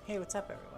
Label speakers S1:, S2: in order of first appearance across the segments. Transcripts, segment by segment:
S1: Hey, what's up, everyone?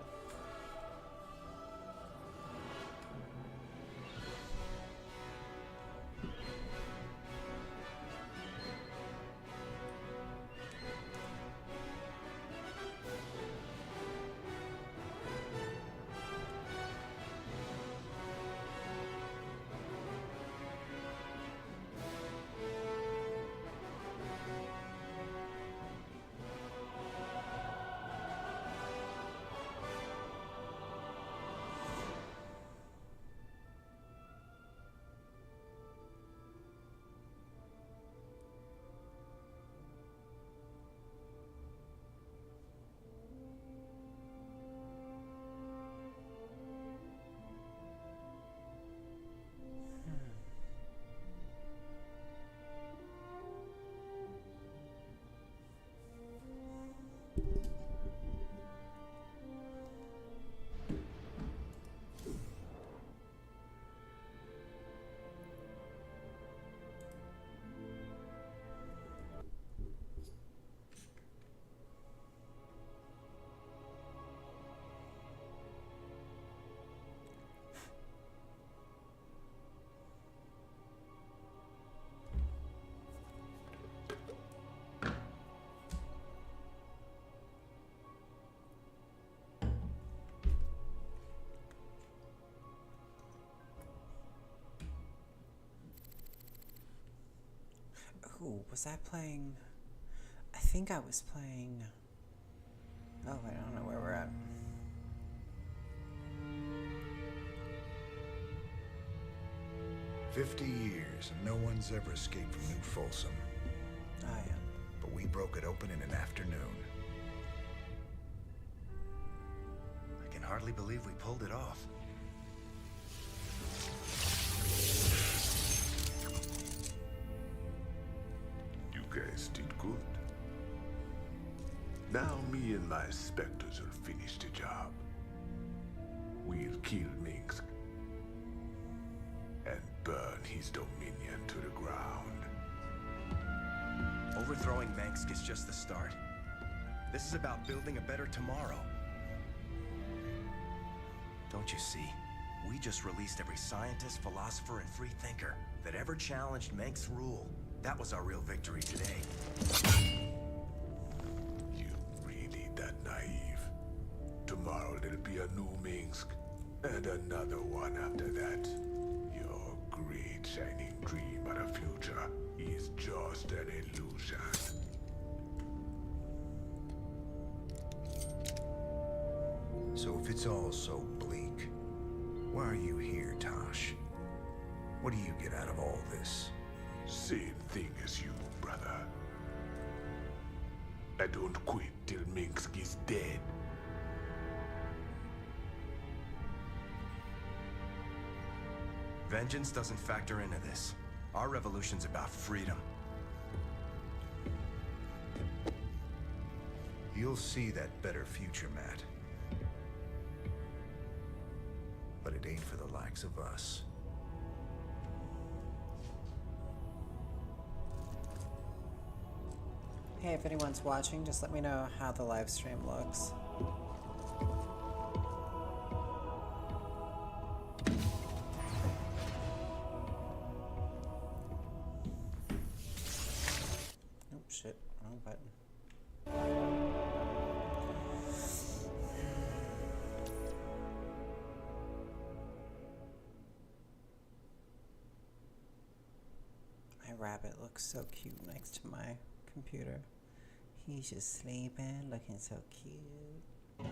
S1: Ooh, was I playing? I think I was playing. Oh, I don't know where we're at.
S2: "50 years and no one's ever escaped from New Folsom.
S1: I am.
S2: But we broke it open in an afternoon. I can hardly believe we pulled it off.
S3: You guys did good. Now me and my specters will finish the job. We'll kill Minsk and burn his dominion to the ground.
S4: Overthrowing Minsk is just the start. This is about building a better tomorrow. Don't you see? We just released every scientist, philosopher, and free thinker that ever challenged Minsk's rule. That was our real victory today.
S3: You really that naive? Tomorrow there'll be a new Minsk, and another one after that. Your great shining dream of the future is just an illusion.
S2: So if it's all so bleak, why are you here, Tosh? What do you get out of all this?
S3: Same thing as you, brother. I don't quit till Minsk is dead.
S4: Vengeance doesn't factor into this. Our revolution's about freedom.
S2: You'll see that better future, Matt. But it ain't for the likes of us.
S1: Hey, if anyone's watching, just let me know how the live stream looks. Oh shit, wrong button. My rabbit looks so cute next to my computer. He's just sleeping, looking so cute.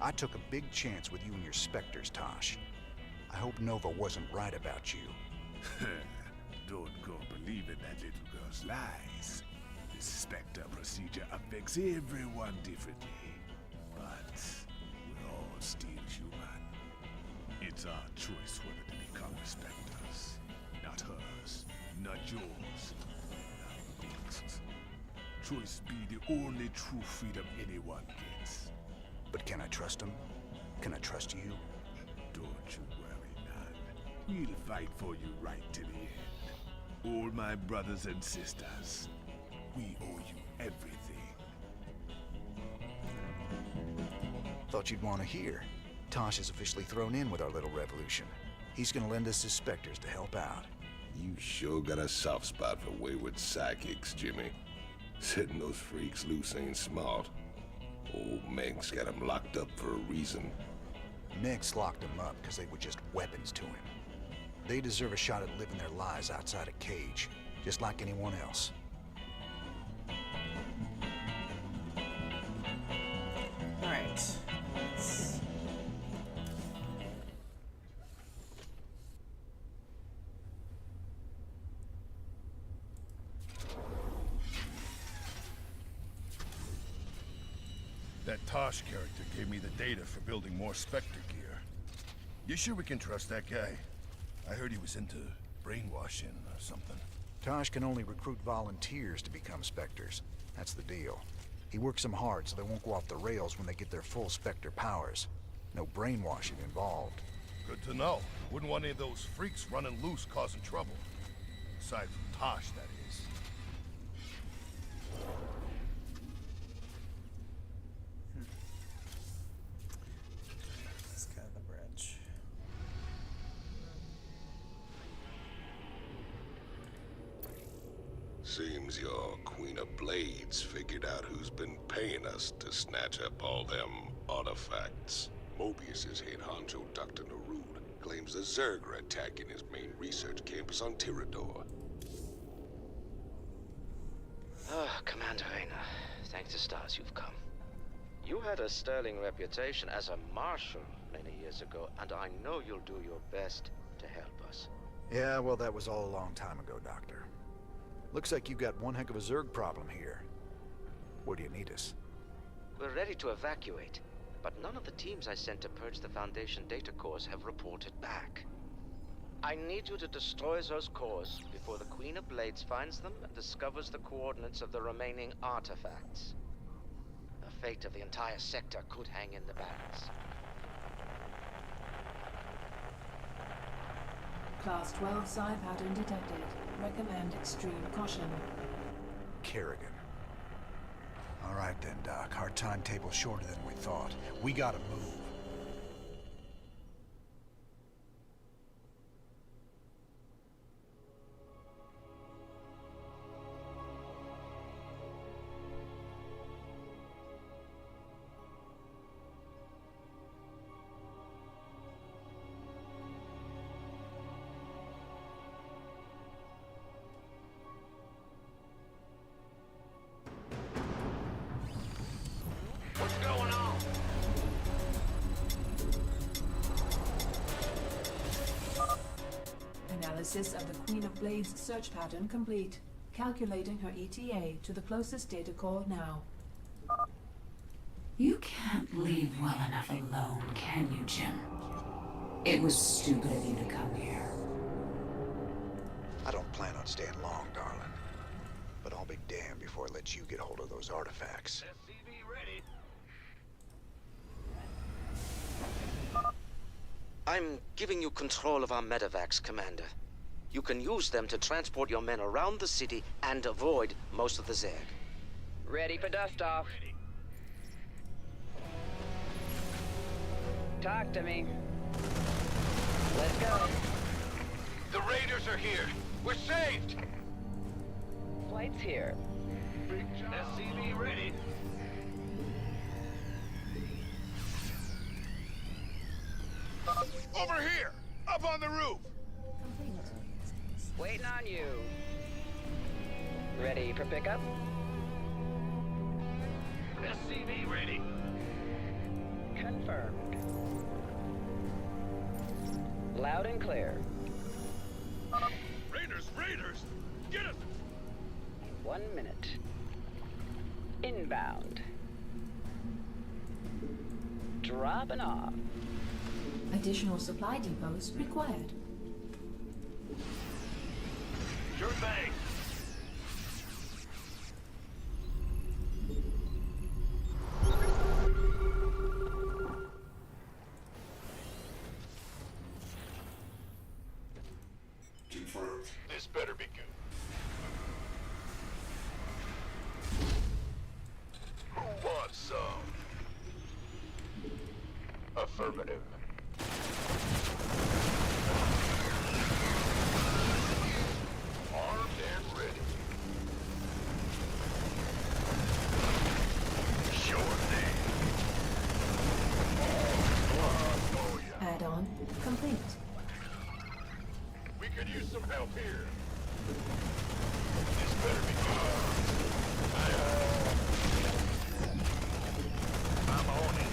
S5: I took a big chance with you and your specters, Tosh. I hope Nova wasn't right about you.
S3: Don't go believing that little girl's lies. The Spectre procedure affects everyone differently. But we're all still human. It's our choice whether to become Spectres. Not hers, not yours, not Minsk's. Choice be the only true freedom anyone gets.
S5: But can I trust him? Can I trust you?
S3: Don't you worry, man. We'll fight for you right to the end. All my brothers and sisters, we owe you everything.
S5: thought you'd want to hear. Tosh is officially thrown in with our little revolution. He's gonna lend us his specters to help out.
S3: You sure got a soft spot for wayward psychics, Jimmy. Setting those freaks loose ain't smart. Old Meg's got 'em locked up for a reason.
S5: Meg's locked them up because they were just weapons to him. They deserve a shot at living their lives outside a cage, just like anyone else.
S1: Alright, let's...
S6: That Tosh character gave me the data for building more Spectre gear. You sure we can trust that guy? I heard he was into brainwashing or something.
S5: Tosh can only recruit volunteers to become Spectres. That's the deal. He works them hard so they won't go off the rails when they get their full Spectre powers. No brainwashing involved.
S6: Good to know. Wouldn't want any of those freaks running loose causing trouble. Aside from Tosh, that is.
S1: Let's go to the bridge.
S3: Seems your Queen of Blades figured out who's been paying us to snatch up all them artifacts. Mobius's head honcho, Dr. Narud, claims the Zerg are attacking his main research campus on Tirador.
S7: Ah, Commander Rayner. Thank the stars you've come. You had a sterling reputation as a marshal many years ago, and I know you'll do your best to help us.
S5: Yeah, well, that was all a long time ago, Doctor. Looks like you got one heck of a Zerg problem here. Where do you need us?
S7: We're ready to evacuate, but none of the teams I sent to purge the Foundation data cores have reported back. I need you to destroy those cores before the Queen of Blades finds them and discovers the coordinates of the remaining artifacts. The fate of the entire sector could hang in the balance.
S8: Class 12 psi pattern detected. Recommend extreme caution.
S5: Kerrigan. All right then, Doc. Our timetable's shorter than we thought. We gotta move.
S7: What's going on?
S8: Analysis of the Queen of Blades search pattern complete. Calculating her ETA to the closest data core now.
S9: You can't leave well enough alone, can you, Jim? It was stupid of you to come here.
S5: I don't plan on staying long, darling. But I'll be damned before I let you get hold of those artifacts.
S3: SCV ready.
S7: I'm giving you control of our medevacs, Commander. You can use them to transport your men around the city and avoid most of the Zerg.
S10: Ready for dust-off. Talk to me. Let's go.
S6: The Raiders are here! We're saved!
S10: Flight's here.
S3: SCV ready.
S6: Over here! Up on the roof!
S10: Waiting on you. Ready for pickup?
S3: SCV ready.
S10: Confirmed. Loud and clear.
S6: Raiders! Raiders! Get us!
S10: 1 minute. Inbound. Dropping off.
S8: Additional supply depots required.
S3: Sure thing.
S6: Confirmed. This better be good. Who wants some? help here. This better be good. I'm on it.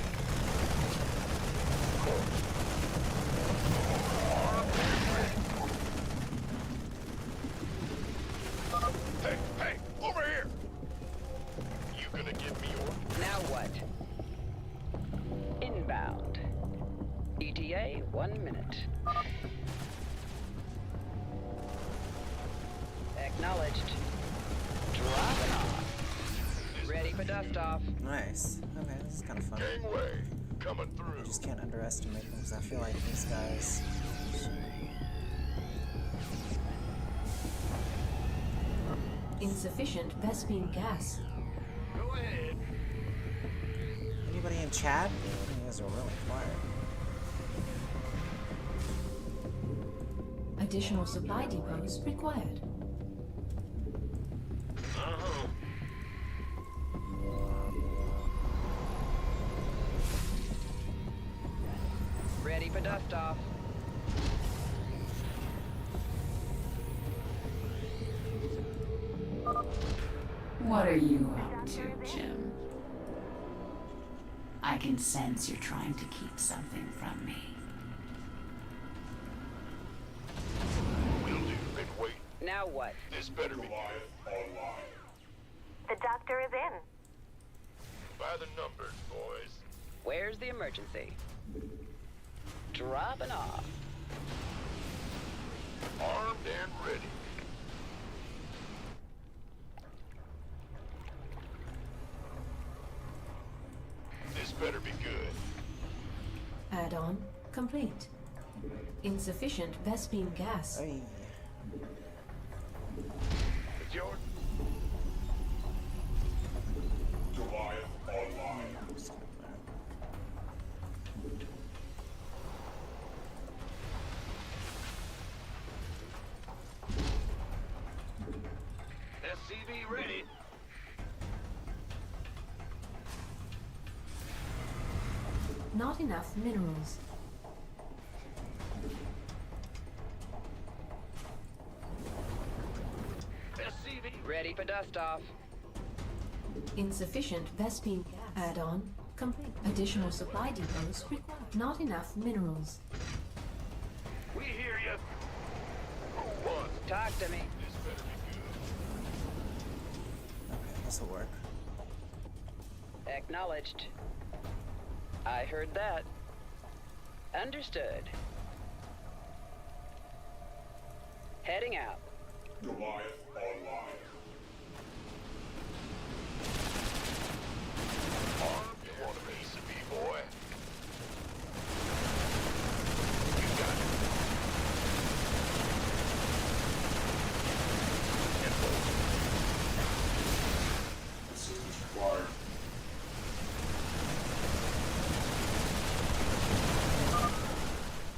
S6: Hey, hey, over here! You gonna give me your...
S10: Now what? Inbound. ETA 1 minute. Acknowledged. Dropping off. Ready for dust off.
S1: Nice. Okay, this is kind of fun.
S6: Gangway, coming through.
S1: I just can't underestimate them because I feel like these guys.
S8: Insufficient Vespine gas.
S6: Go ahead.
S1: Anybody in chat? You guys are really quiet.
S8: Additional supply depots required.
S10: Ready for dust off.
S9: What are you up to, Jim? I can sense you're trying to keep something from me.
S6: Will do. Been waiting.
S10: Now what?
S6: This better be
S11: The doctor is in.
S6: by the numbers, boys.
S10: Where's the emergency? Dropping off.
S6: Armed and ready. This better be good.
S8: Add-on complete. Insufficient Vespine gas.
S1: Hey.
S6: It's yours. SCV ready.
S8: Not enough minerals.
S6: SCV
S10: Ready for dust off.
S8: Insufficient Vespine gas. Add-on complete. Additional supply depots required. Not enough minerals.
S6: we hear you. Who wants?
S10: Talk to me.
S6: This better be good.
S1: Okay, this will work.
S10: Acknowledged. I heard that. Understood. Heading out.
S6: Armed, you want a piece of me, boy? You got it.
S12: Assistance required.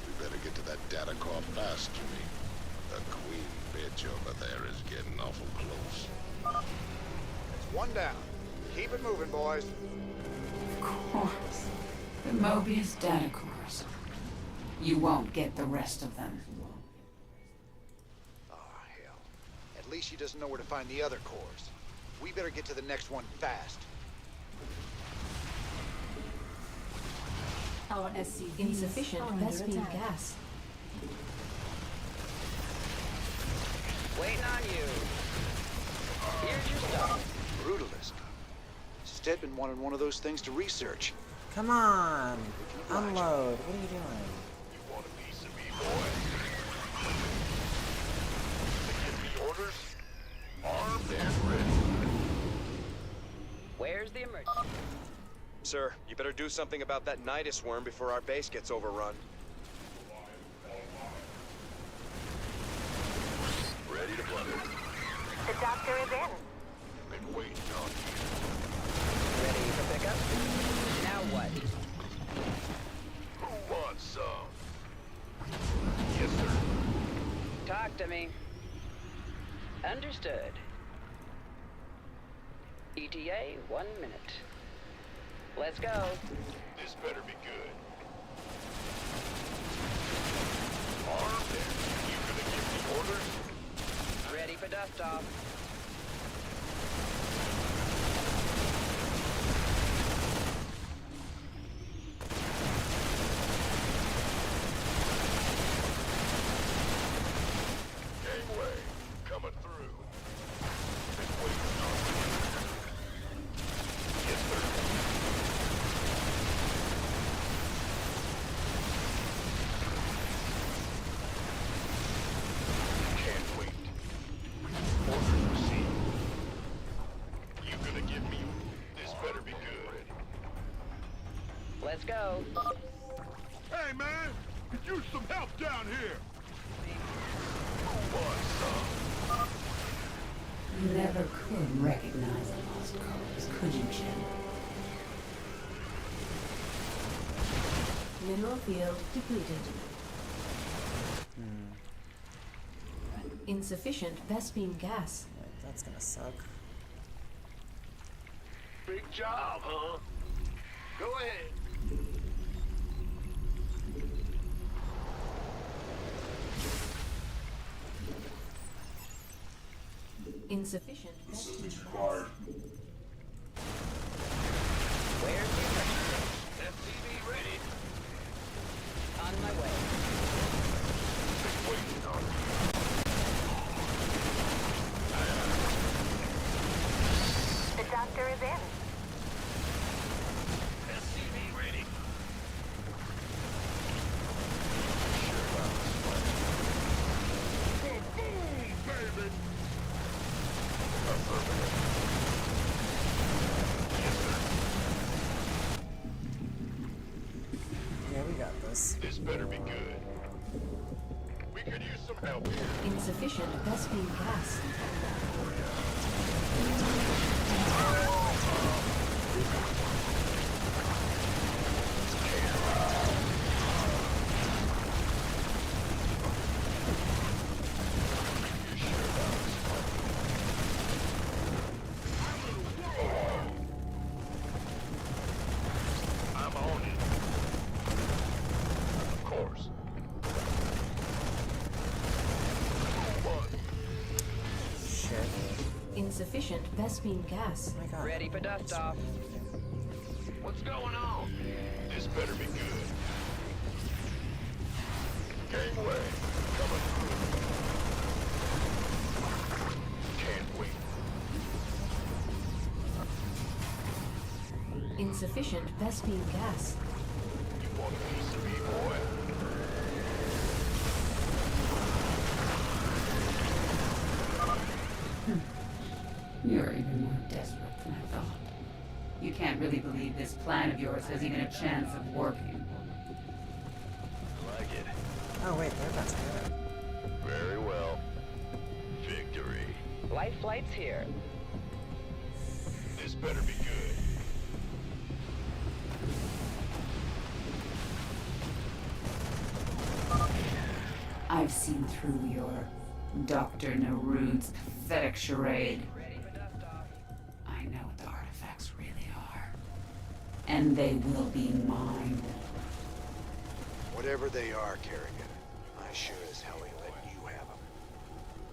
S13: We better get to that data core fast, Jimmy. The queen bitch over there is getting awful close.
S5: That's one down. Keep it moving, boys.
S9: Of course. The Mobius data cores. You won't get the rest of them.
S5: Oh, hell. At least she doesn't know where to find the other cores. We better get to the next one fast.
S8: Our SCV insufficient Vespine gas.
S10: Waiting on you. Here's your stuff.
S5: Brutalist. Stedman wanted one of those things to research.
S1: Come on! Unload. What are you doing?
S6: You want a piece of me, boy? Give me orders. Armed and ready.
S10: Where's the emergency?
S14: Sir, you better do something about that Nidus worm before our base gets overrun.
S6: Ready to play.
S11: The doctor is in.
S6: Been waiting on you.
S10: Ready for pickup? Now what?
S6: Who wants some? Yes, sir.
S10: Talk to me. Understood. ETA 1 minute. Let's go.
S6: This better be good. Armed and you gonna give me orders?
S10: for dust-off.
S6: Gangway, coming through. Been waiting on you. Yes, sir. Can't wait. Orders received. You gonna give me? This better be good.
S10: Let's go.
S6: Hey, man! Could use some help down here!
S9: You never could recognize the lost cause, could you, Jim?
S8: Mineral field depleted. Insufficient Vespene gas.
S1: That's gonna suck.
S6: Big job, huh? Go ahead.
S8: Insufficient
S12: Assistance
S8: Vespene
S12: required.
S10: Where's the emergency?
S6: SCV ready.
S10: On my way.
S6: Been waiting on you.
S11: The doctor is in.
S6: SCV ready. Boom, boom, baby! Affirmative. Yes, sir.
S1: Yeah, we got this.
S6: This better be good. We could use some help here.
S8: Insufficient Vespene gas.
S6: I'm on it. Of course.
S1: Shit.
S8: Insufficient Vespene gas.
S1: Oh my god.
S10: Ready for dust-off.
S6: What's going on? This better be good. Gangway, coming through. Can't wait.
S8: Insufficient Vespene gas.
S6: You want a piece of me, boy?
S9: You're even more desperate than I thought. You can't really believe this plan of yours has even a chance of working.
S6: Like it.
S1: Oh wait, they're about to get it.
S6: Very well. Victory.
S10: Life flight's here.
S6: This better be good.
S9: I've seen through your Dr. Narud's pathetic charade. I know what the artifacts really are. And they will be mine.
S5: Whatever they are, Kerrigan, I sure as hell ain't letting you have them.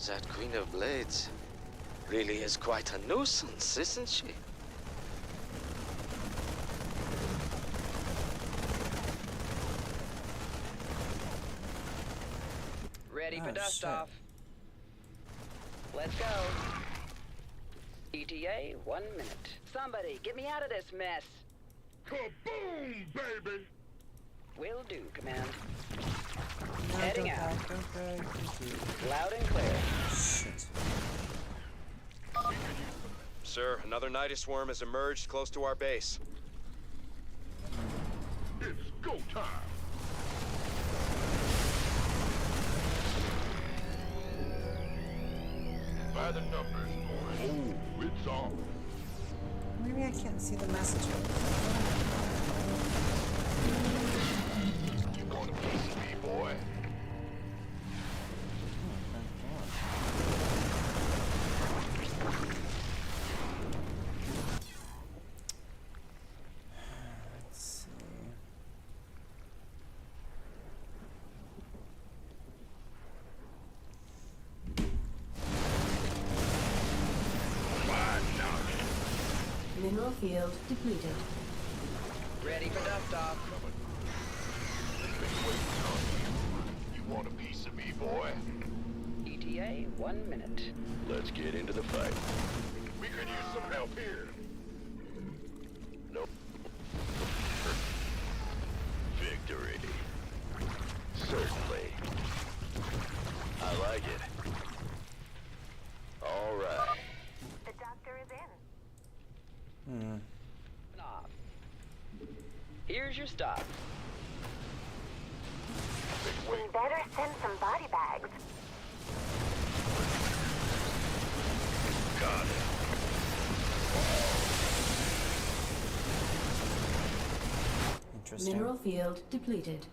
S7: That Queen of Blades really is quite a nuisance, isn't she?
S10: Ready for
S1: Oh,
S10: dust-off. Let's go. ETA, 1 minute. Somebody, get me out of this mess.
S6: Kaboom, baby!
S10: Will do, Command.
S1: No,
S10: Heading
S1: don't
S10: out.
S1: die, don't die. Thank you.
S10: Loud and clear.
S1: Shit.
S14: Sir, another Nidus worm has emerged close to our base.
S6: It's go time! By the numbers, boys. Oh, it's on.
S1: Maybe I can't see the messages.
S6: You want a piece of me, boy?
S1: Let's see.
S8: Mineral field depleted.
S10: Ready for dust off.
S6: You want a piece of me, boy?
S10: ETA, 1 minute.
S6: Let's get into the fight. We could use some help here. No. Victory. Certainly. I like it. All right.
S11: The doctor is in.
S10: Off. Here's your stop.
S11: We better send some body bags.
S6: Got it.
S1: Interesting.
S8: Mineral field depleted.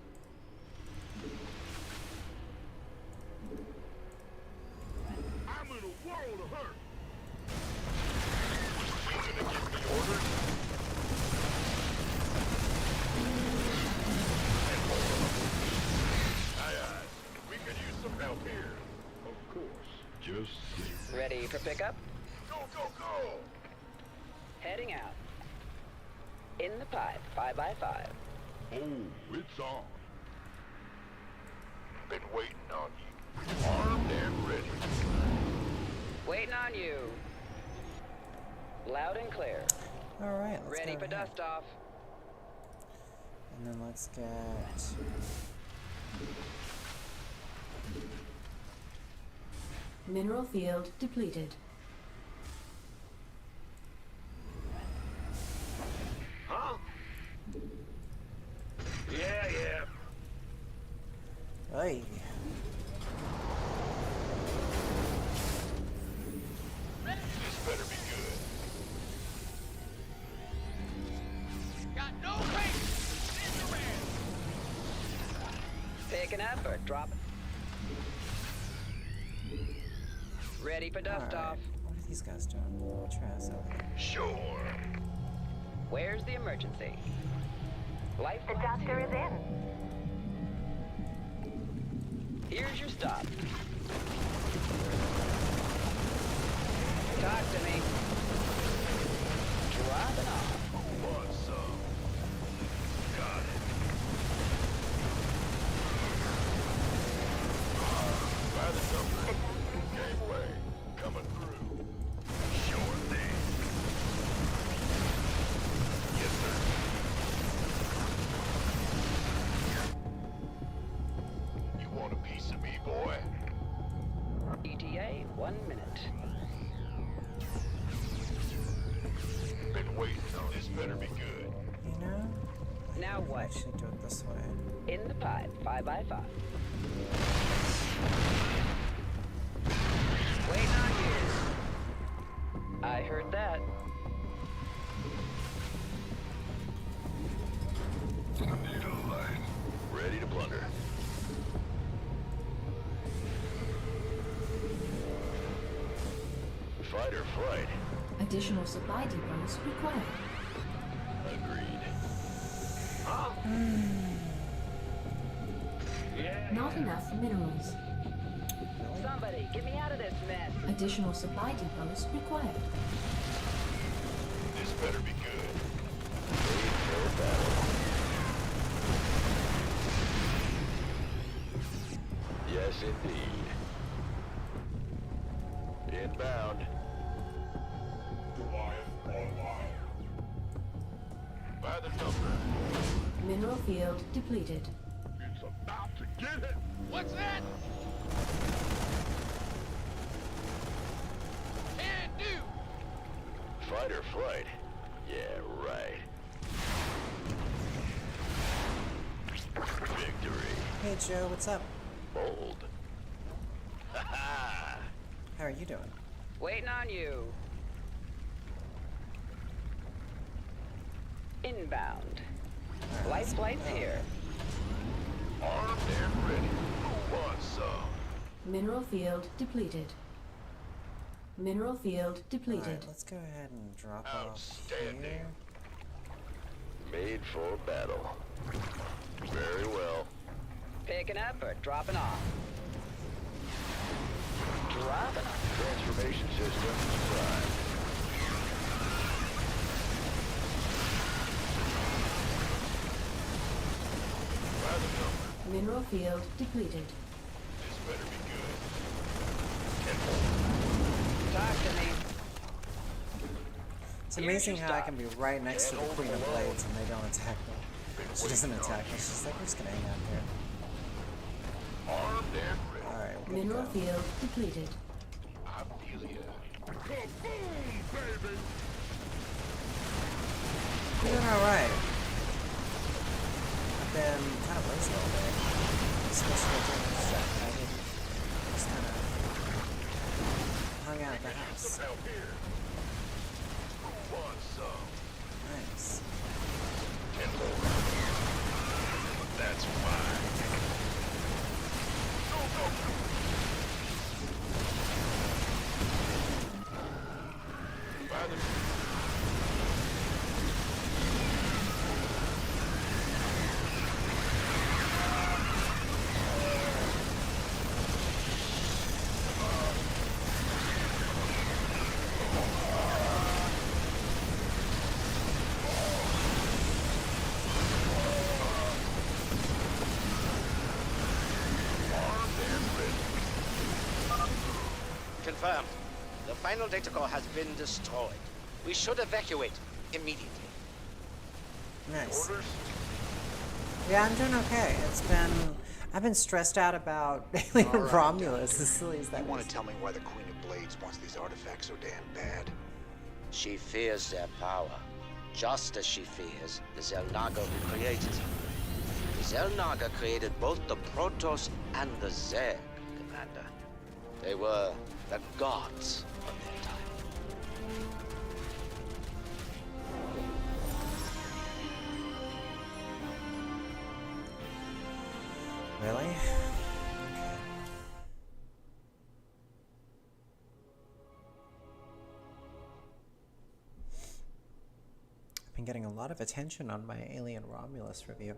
S6: I'm in a world of hurt. You gonna give me orders? Aye, aye. We could use some help here. Of course. Just
S10: Ready for pickup?
S6: go, go, go!
S10: Heading out. In the pipe, 5x5.
S6: Oh, it's on. Been waiting on you. Armed and ready.
S10: Waiting on you. Loud and clear.
S1: All right, let's
S10: Ready
S1: go
S10: for
S1: ahead.
S10: dust off.
S1: And then let's get...
S8: Mineral field depleted.
S6: Huh? Yeah.
S1: Hey.
S6: This better be good.
S10: Got no Picking up or dropping? Ready for dust
S1: All right.
S10: off.
S1: What are these guys doing? Get your ass over there.
S6: Sure.
S10: Where's the emergency? Life.
S11: The doctor is in.
S10: Here's your stop. Talk to me. Dropping off.
S6: Want some? Got it. By the number. Gateway. Coming through. Sure thing. Yes, sir. You want a piece of me, boy?
S10: ETA, 1 minute.
S6: Been waiting on this. Better be good.
S1: You know?
S10: Now
S1: I
S10: what?
S1: actually do it this way.
S10: In the pipe, 5x5. Waiting on you. I heard that.
S6: Needle line. Ready to plunder. Fight or flight.
S8: Additional supply depots required.
S6: Agreed.
S8: Not enough minerals.
S10: Somebody, get me out of this mess.
S8: Additional supply depots required.
S6: This better be good. Made for battle. Yes, indeed. Inbound. By the number.
S8: Mineral field depleted.
S6: It's about to get it. What's that? Can do. Fight or flight? Yeah, right. Victory.
S1: Hey Joe, what's up?
S6: Bold. Ha-ha!
S1: How are you doing?
S10: Waiting on you. Inbound. Life flight's here.
S6: Armed and ready. Who wants some?
S8: Mineral field depleted. Mineral field depleted.
S1: Alright, let's go ahead and drop off
S6: Outstanding.
S1: here.
S6: Made for battle. Very well.
S10: Picking up or dropping off? Dropping off.
S6: Transformation system prime.
S8: Mineral field depleted.
S6: This better be good.
S10: Talk to me.
S1: It's amazing how I can be right next to the Queen of Blades and they don't attack me. She doesn't attack me. She's like, we're just gonna hang out here.
S6: Armed and ready.
S1: Alright, we're good to
S8: Mineral
S1: go.
S8: field depleted.
S6: I feel ya. Kaboom, baby!
S1: Doing alright. I've been kind of lazy all day. Especially during the set. I didn't just kind of hung out at the house.
S6: Some help here. Who wants some?
S1: Nice.
S6: That's fine. Go, go, go. Father.
S7: Confirmed. The final data core has been destroyed. We should evacuate immediately.
S1: Nice.
S6: Orders?
S1: Yeah, I'm doing okay. I've been stressed out about Alien
S5: All right,
S1: Romulus, as silly as that
S5: You want to
S1: is.
S5: tell me why the Queen of Blades wants these artifacts so damn bad?
S7: She fears their power, just as she fears the Zelnaga who created them. The Zelnaga created both the Protoss and the Zerg, Commander. They were the gods of their time.
S1: Really? Okay. I've been getting a lot of attention on my Alien Romulus review.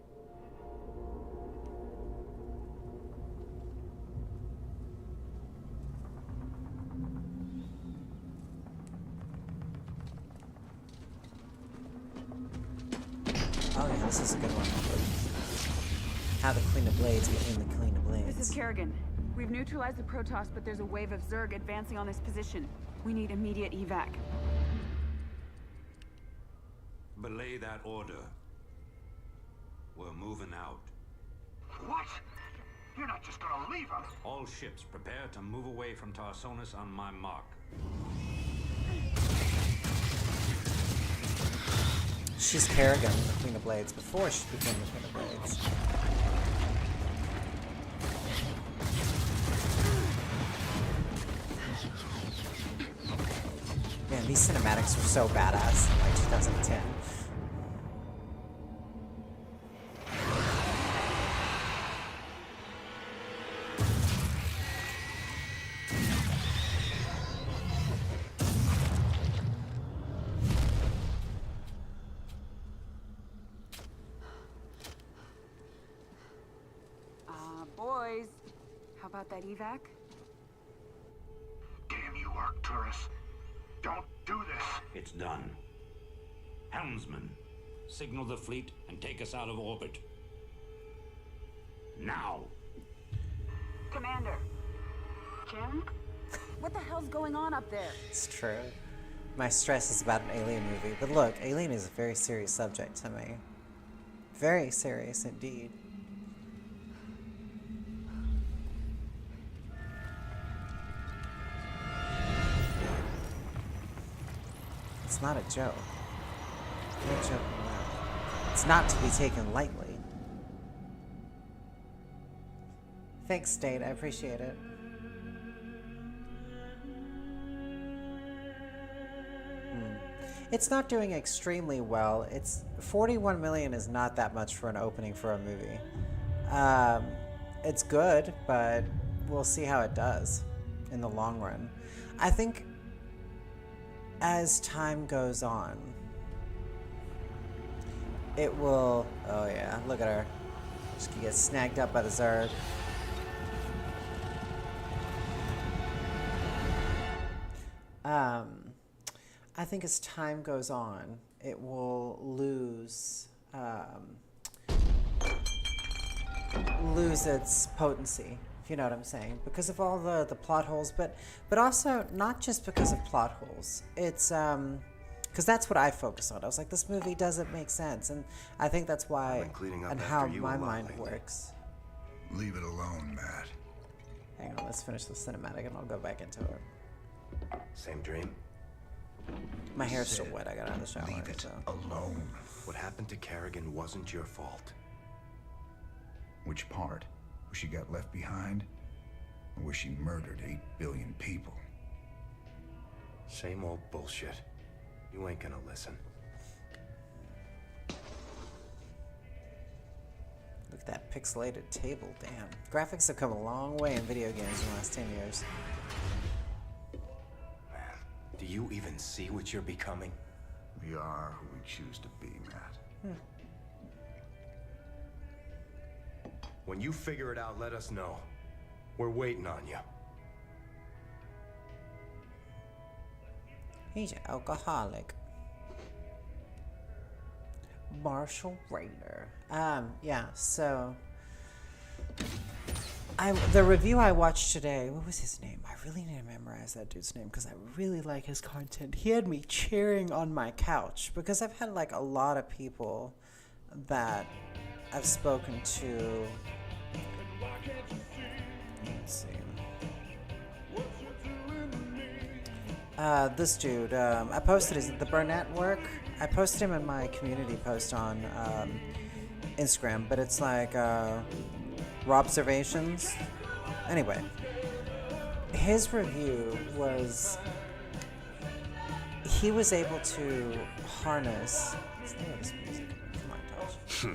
S1: Oh yeah, this is a good one. How the Queen of Blades get in the Queen of Blades.
S15: This is Kerrigan. We've neutralized the Protoss, but there's a wave of Zerg advancing on this position. We need immediate evac.
S16: Belay that order. We're moving out.
S12: What? You're not just gonna leave us?
S16: All ships prepare to move away from Tarsonis on my mark.
S1: She's Kerrigan, the Queen of Blades, before she became the Queen of Blades. Man, these cinematics were so badass in like 2010.
S15: Boys, how about that evac?
S12: Damn you, Arcturus. Don't do this.
S16: It's done. Helmsman, signal the fleet and take us out of orbit. Now!
S15: Commander. Jim? What the hell's going on up there?
S1: It's true. My stress is about an Alien movie, but look, Alien is a very serious subject to me. Very serious indeed. It's not a joke. No joke allowed. It's not to be taken lightly. Thanks, Date. I appreciate it. It's not doing extremely well. It's 41 million is not that much for an opening for a movie. It's good, but we'll see how it does in the long run. I think as time goes on, it will... Oh yeah, look at her. She can get snagged up by the Zerg. I think as time goes on, it will lose lose its potency, if you know what I'm saying, because of all the plot holes, but also not just because of plot holes. It's because that's what I focus on. I was like, this movie doesn't make sense, and I think that's why and how my mind works.
S2: Leave it alone, Matt.
S1: Hang on, let's finish the cinematic and I'll go back into it.
S4: Same dream?
S1: My hair's still wet. I got out of the shower.
S2: Leave it alone.
S4: What happened to Kerrigan wasn't your fault.
S2: Which part? Where she got left behind? Or where she murdered 8 billion people?
S4: Same old bullshit. You ain't gonna listen.
S1: Look at that pixelated table, damn. Graphics have come a long way in video games in the last 10 years.
S4: Man, do you even see what you're becoming?
S2: We are who we choose to be, Matt.
S4: When you figure it out, let us know. We're waiting on you.
S1: He's an alcoholic. Marshall Rayner. Yeah, so the review I watched today, what was his name? I really need to memorize that dude's name because I really like his content. He had me cheering on my couch because I've had like a lot of people that I've spoken to. Let's see. This dude, I posted his the Burnett work. I posted him in my community post on Instagram, but it's like Robservations. Anyway, his review was he was able to harness. Let's look at this music. Come on, Tosh.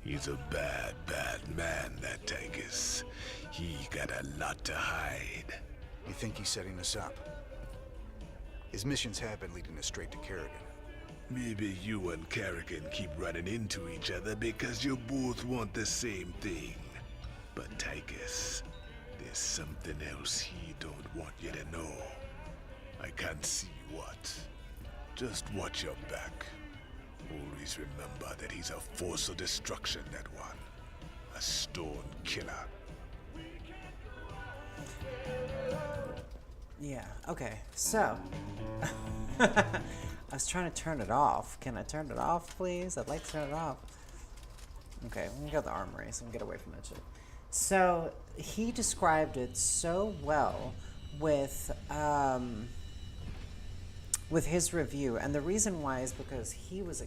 S3: He's a bad, bad man, that Tankus. He got a lot to hide.
S5: You think he's setting us up? His missions have been leading us straight to Kerrigan.
S3: Maybe you and Kerrigan keep running into each other because you both want the same thing. But Tankus, there's something else he don't want you to know. I can't see what. Just watch your back. Always remember that he's a force of destruction, that one. A stone killer.
S1: Yeah, okay, so I was trying to turn it off. Can I turn it off, please? I'd like to turn it off. Okay, let me go to the armory so I can get away from that shit. So he described it so well with his review, and the reason why is because he was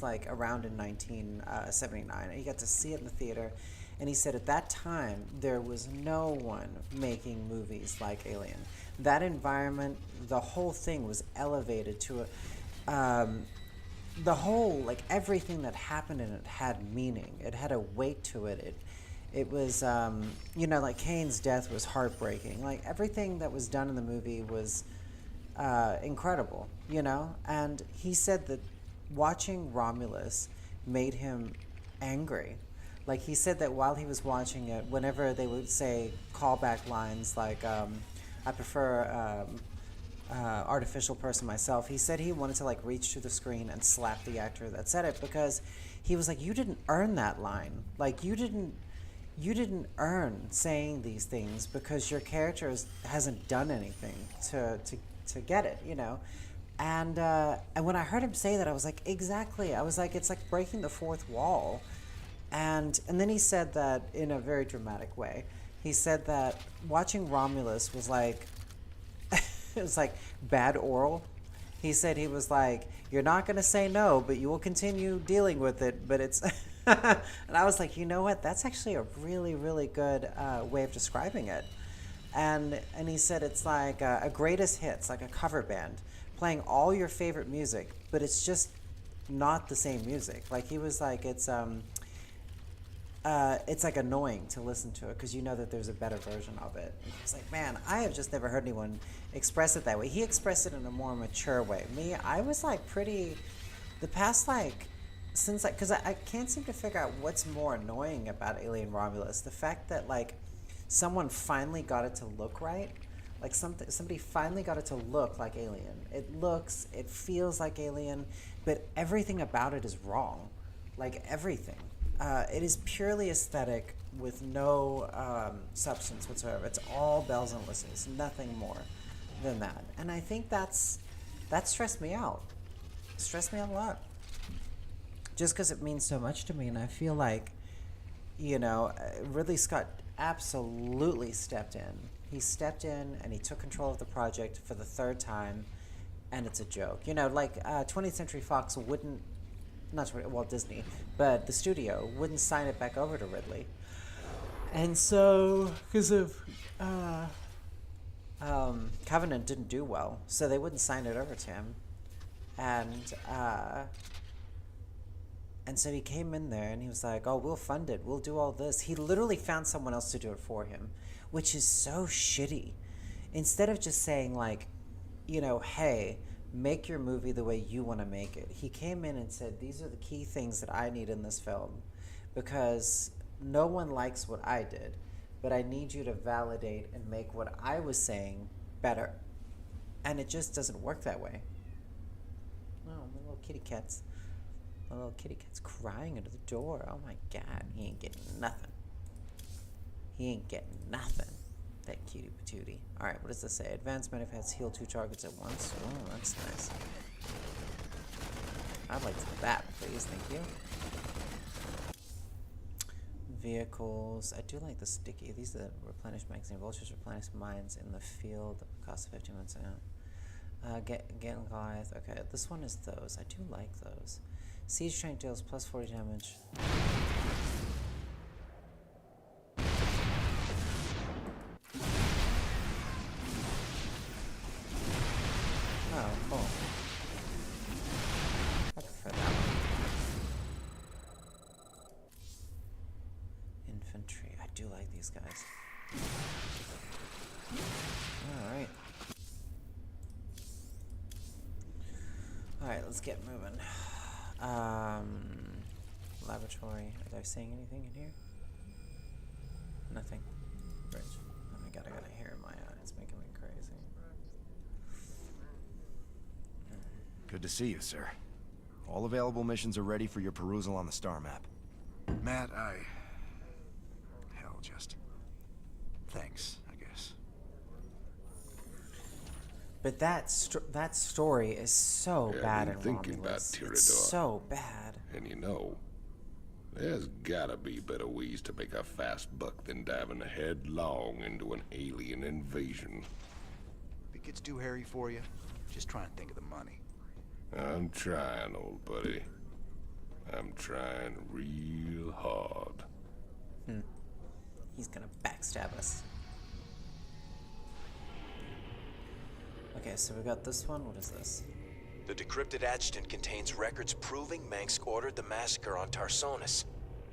S1: like around in 1979. He got to see it in the theater, and he said at that time there was no one making movies like Alien. That environment, the whole thing was elevated to the whole, like everything that happened in it had meaning. It had a weight to it. It was, you know, like Kane's death was heartbreaking. Like everything that was done in the movie was incredible, you know? And he said that watching Romulus made him angry. Like he said that while he was watching it, whenever they would say callback lines like, I prefer artificial person myself, he said he wanted to like reach through the screen and slap the actor that said it because he was like, you didn't earn that line. Like you didn't earn saying these things because your character hasn't done anything to get it, you know? And when I heard him say that, I was like, exactly. I was like, it's like breaking the fourth wall. And then he said that in a very dramatic way. He said that watching Romulus was like, it was like bad oral. He said he was like, you're not going to say no, but you will continue dealing with it. But it's, and I was like, you know what? That's actually a really, really good way of describing it. And he said it's like a greatest hits, like a cover band, playing all your favorite music, but it's just not the same music. Like he was like, it's like annoying to listen to it because you know that there's a better version of it. And he was like, man, I have just never heard anyone express it that way. He expressed it in a more mature way. Me, I was like the past like, since like, because I can't seem to figure out what's more annoying about Alien Romulus. The fact that like someone finally got it to look right. Like somebody finally got it to look like Alien. It feels like Alien, but everything about it is wrong. Like everything. It is purely aesthetic with no substance whatsoever. It's all bells and whistles, nothing more than that. And I think that stressed me out. It stressed me out a lot. Just because it means so much to me, and I feel like, you know, Ridley Scott absolutely stepped in. He stepped in and he took control of the project for the third time, and it's a joke. You know, like 20th Century Fox wouldn't, Disney, but the studio wouldn't sign it back over to Ridley. And so, because of Covenant didn't do well, so they wouldn't sign it over to him. And so he came in there and he was like, oh, we'll fund it. We'll do all this. He literally found someone else to do it for him, which is so shitty. Instead of just saying, like, you know, hey, make your movie the way you want to make it. He came in and said, these are the key things that I need in this film because no one likes what I did, but I need you to validate and make what I was saying better. And it just doesn't work that way. Oh, my little kitty cat's. My little kitty cat's crying under the door. Oh my god, he ain't getting nothing. He ain't getting nothing. That cutie patootie. Alright, what does this say? Advanced manifests heal 2 targets at once. Oh, that's nice. I'd like that, please. Thank you. Vehicles. I do like the sticky. These are the replenish magazine. Vultures replenish mines in the field. Cost 15 minutes out. Get Goliath. Okay, this one is those. I do like those. Siege train deals plus 40 damage. Oh, cool. I prefer that one. Infantry. I do like these guys. Alright. Alright, let's get moving. Laboratory. Are they saying anything in here? Nothing. Bridge. Oh my god, I got a hair in my eye. It's making me crazy.
S17: Good to see you, sir. All available missions are ready for your perusal on the star map.
S5: Matt, just... Thanks, I guess.
S1: But that story is so bad in
S13: thinking about
S1: Romulus.
S13: Tyrador.
S1: It's so bad.
S13: And you know, there's gotta be better ways to make a fast buck than diving headlong into an alien invasion.
S5: If it gets too hairy for you, just try and think of the money.
S13: I'm trying, old buddy. I'm trying real hard.
S1: He's gonna backstab us. Okay, so we got this one. What is this?
S4: The decrypted adjutant contains records proving Mengsk ordered the massacre on Tarsonis.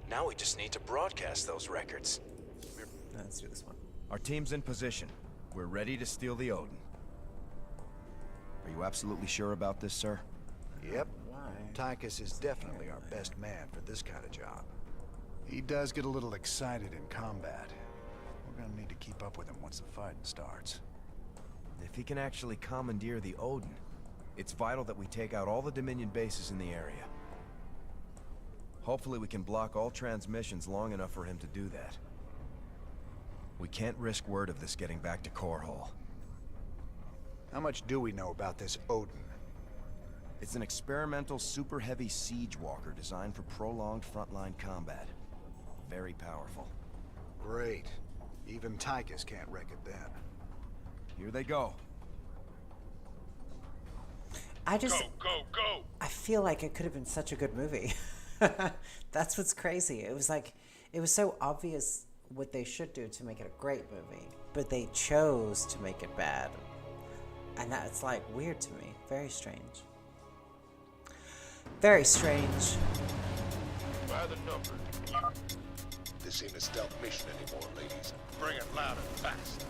S4: Now we just need to broadcast those records.
S1: Let's do this one.
S17: Our team's in position. We're ready to steal the Odin. Are you absolutely sure about this, sir?
S5: Yep.
S1: Why?
S5: Tychus is definitely our best man for this kind of job.
S6: He does get a little excited in combat. We're gonna need to keep up with him once the fighting starts.
S17: If he can actually commandeer the Odin, it's vital that we take out all the Dominion bases in the area. Hopefully we can block all transmissions long enough for him to do that. We can't risk word of this getting back to Core Hall.
S5: How much do we know about this Odin?
S17: It's an experimental super heavy siege walker designed for prolonged frontline combat. Very powerful.
S5: Great. Even Tychus can't wreck it then.
S17: Here they go.
S13: Go!
S1: I feel like it could have been such a good movie. That's what's crazy. It was like, it was so obvious what they should do to make it a great movie, but they chose to make it bad. And that's like weird to me. Very strange. Very strange.
S13: By the number. This ain't a stealth mission anymore, ladies. Bring it loud and fast.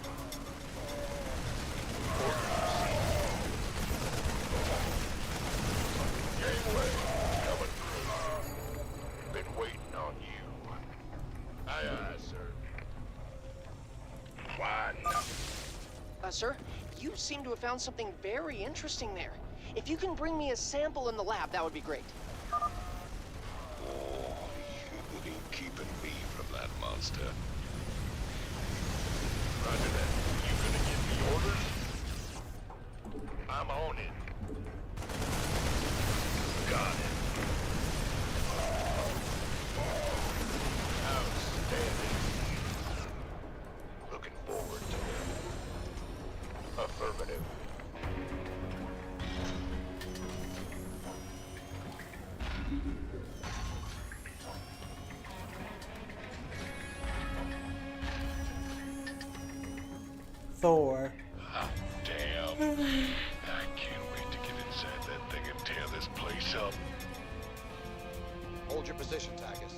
S13: Gateway, coming through. Been waiting on you. Aye, sir. Why not?
S10: Sir, you seem to have found something very interesting there. If you can bring me a sample in the lab, that would be great.
S13: Oh, It ain't keeping me from that monster.
S6: Roger that. You gonna give me orders? I'm on it. Got it. Outstanding. Looking forward to it. Affirmative.
S1: Thor.
S13: Hot damn. I can't wait to get inside that thing and tear this place up.
S18: Hold your position, Tagus.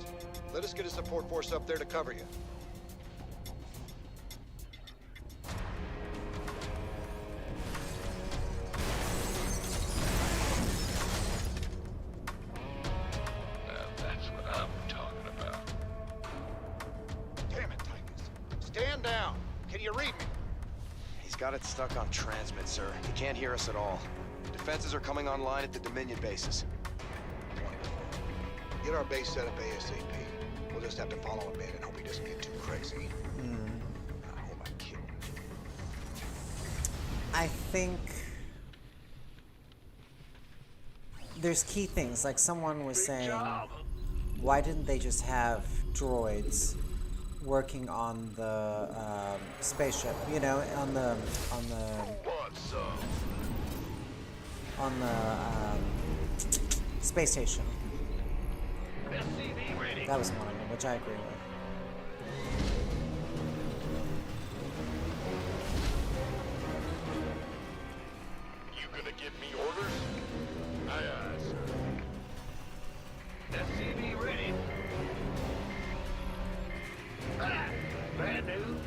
S18: Let us get a support force up there to cover you.
S13: Now that's what I'm talking about.
S18: Damn it, Tagus. Stand down. Can you read me? He's got it stuck on transmit, sir. He can't hear us at all. Defenses are coming online at the Dominion bases. Get our base set up ASAP. We'll just have to follow him in and hope he doesn't get too crazy. I hope I kill him.
S1: I think there's key things, like someone was saying, why didn't they just have droids working on the spaceship, you know, on the space station. That was one of them, which I agree with.
S6: You gonna give me orders? Aye, aye, sir. SCV ready. Bad news.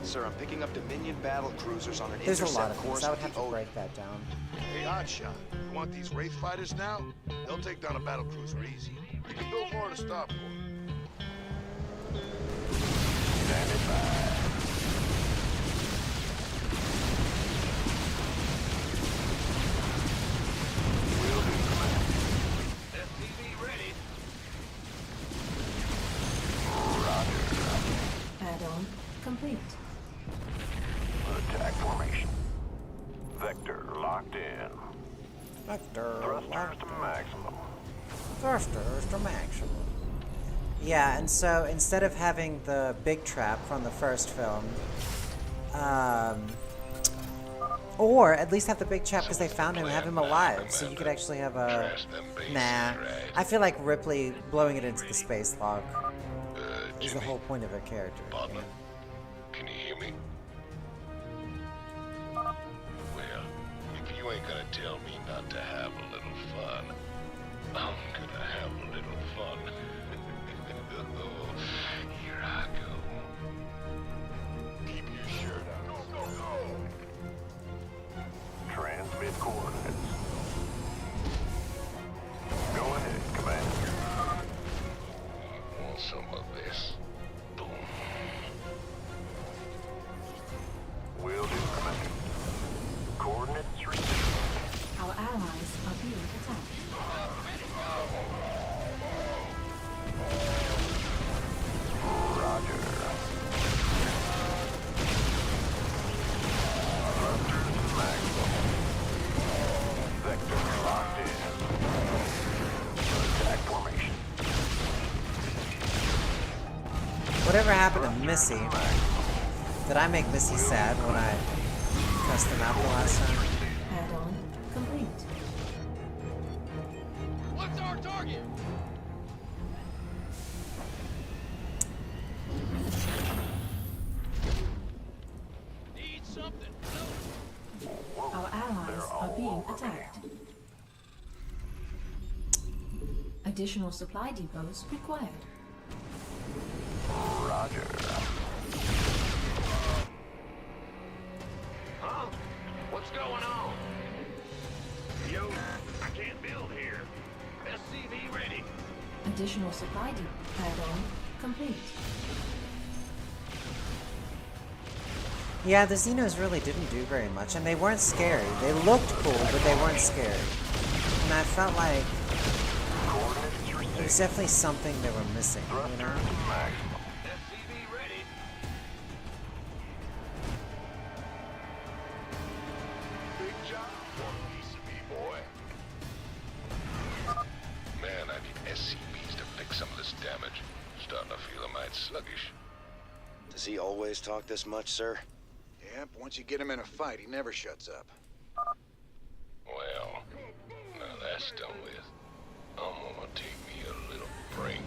S18: Sir, I'm picking up Dominion battle cruisers on an
S1: There's a
S18: intercept
S1: lot of
S18: course
S1: things. I would
S18: with
S1: have
S18: the
S1: to break that down.
S6: Hey, Hotshot, you want these Wraith fighters now? They'll take down a battlecruiser easy. You can build more to stop for. Standing by. Will do, command. SCV ready. Roger.
S8: Add-on complete.
S6: Attack formation. Vector locked in.
S1: Vector
S6: Thrusters to maximum.
S1: Thrusters to maximum. Yeah, and so instead of having the big trap from the first film, or at least have the big trap because they found him and have him alive, so you could actually have a... Nah, I feel like Ripley blowing it into the space lock is the whole point of her character.
S13: Butler, can you hear me? Well, if you ain't gonna tell me not to have a little fun, I'm gonna have a little fun. Here I go.
S6: Keep your shirt on. Go, go, go. Transmit coordinates. Go ahead, Commander.
S13: Want some of this? Boom.
S6: Will do, Commander. Coordinates received.
S8: Our allies are being attacked.
S6: Roger. Thrusters to maximum. Vector locked in. Attack formation.
S1: Whatever happened to Missy? Did I make Missy sad when I cussed them out the last time?
S8: Add-on complete.
S6: What's our target? Need something.
S8: Our allies are being attacked. Additional supply depots required.
S6: Roger. Huh? What's going on? Yo, I can't build here. SCV ready.
S8: Additional supply depot add-on complete.
S1: Yeah, the Xenos really didn't do very much, and they weren't scary. They looked cool, but they weren't scary. And I felt like It was definitely something they were missing, you know?
S6: SCV ready. Big job. One piece of me, boy.
S13: Man, I need SCVs to fix some of this damage. Starting to feel a mite sluggish.
S18: Does he always talk this much, sir?
S5: Yep, once you get him in a fight, he never shuts up.
S13: Well, now that's done with. I'm gonna take me a little break.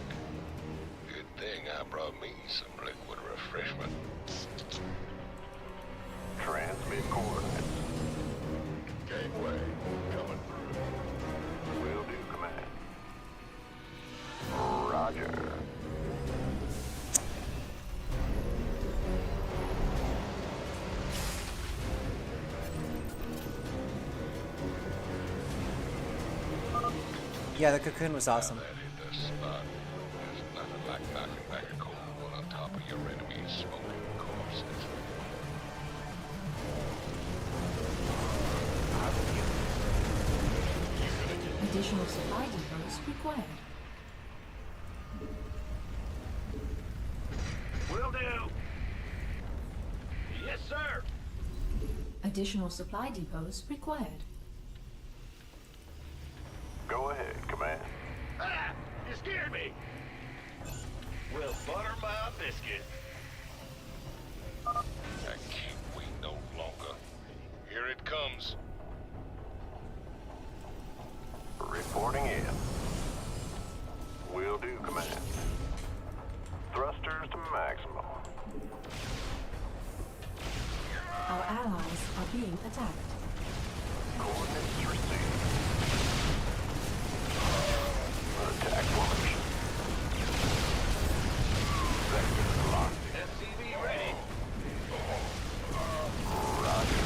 S13: Good thing I brought me some liquid refreshment.
S6: Transmit coordinates. Gateway coming through. Will do, command. Roger.
S1: Yeah, the cocoon was awesome.
S13: That hit the spot. There's nothing like knocking back a cold one on top of your enemy's smoking corpses.
S8: Additional supply depots required.
S6: Will do. Yes, sir.
S8: Additional supply depots required.
S6: Go ahead, command. Ah! You scared me! We'll butter my biscuit.
S13: I can't wait no longer. Here it comes.
S6: Reporting in. Will do, command. Thrusters to maximum.
S8: Our allies are being attacked.
S6: Coordinates received. Attack formation. Sector locked. SCV ready. Roger.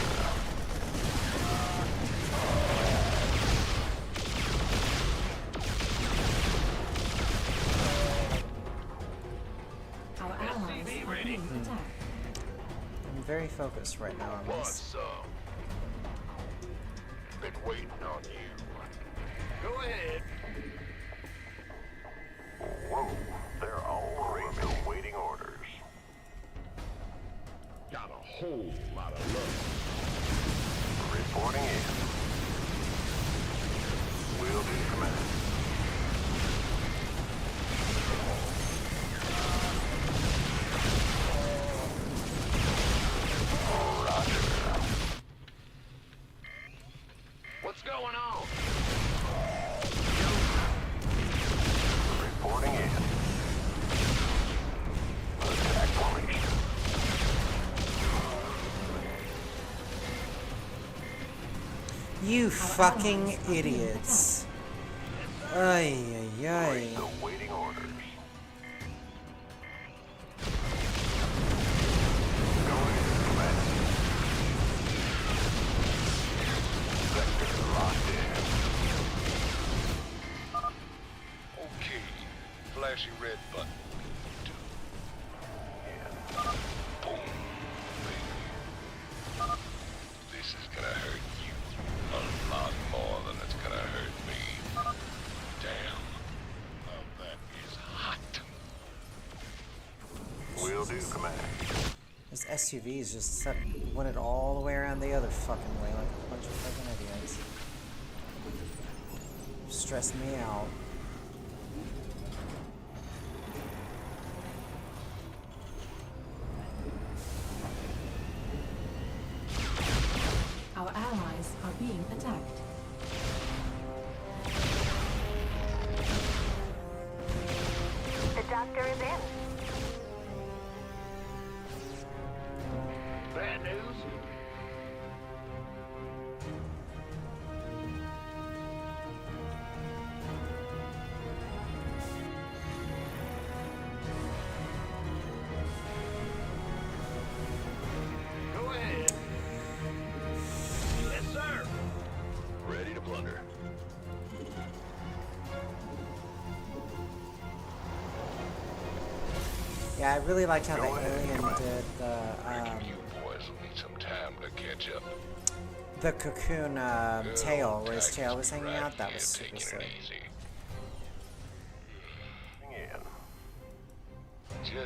S8: Our allies are being attacked.
S1: I'm very focused right now on this.
S6: Been waiting on you. Go ahead. Whoa, they're all awaiting orders. Got a whole lot of love. Reporting in. Will do, command. Roger. What's going on? Reporting in. Attack formation.
S1: You fucking idiots. Ay, ay, ay.
S6: Awaiting orders. Go ahead, command. Sector locked in.
S13: Okay. Flashy red button. Boom. Baby. This is gonna hurt you a lot more than it's gonna hurt me. Damn. Oh, that is hot.
S6: Will do, command.
S1: This SUV is just went it all the way around the other fucking way like a bunch of fucking idiots. Stressed me out.
S8: Our allies are being attacked.
S11: The doctor is in.
S6: Bad news? Go ahead. Yes, sir. Ready to plunder.
S1: Yeah, I really liked how the alien did
S13: You boys will need some time to catch up.
S1: the cocoon tail, where his tail was hanging out. That was super sick.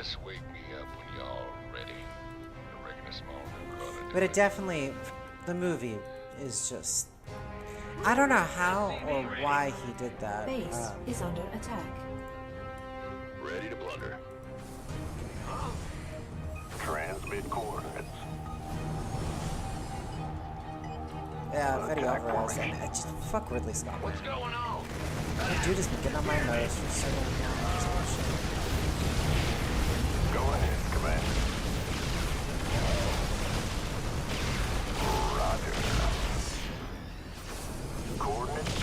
S13: Just wake me up when y'all ready. I reckon a small new run into
S1: But it definitely, the movie is just, I don't know how or why he did that.
S8: Base is under attack.
S13: Ready to blunder. Transmit coordinates.
S1: Yeah, Freddy Alvarez, and just fuck Ridley Scott.
S13: What's going on?
S1: That dude has been getting on my nerves for so long.
S13: Go ahead, Commander. Roger. Coordinates.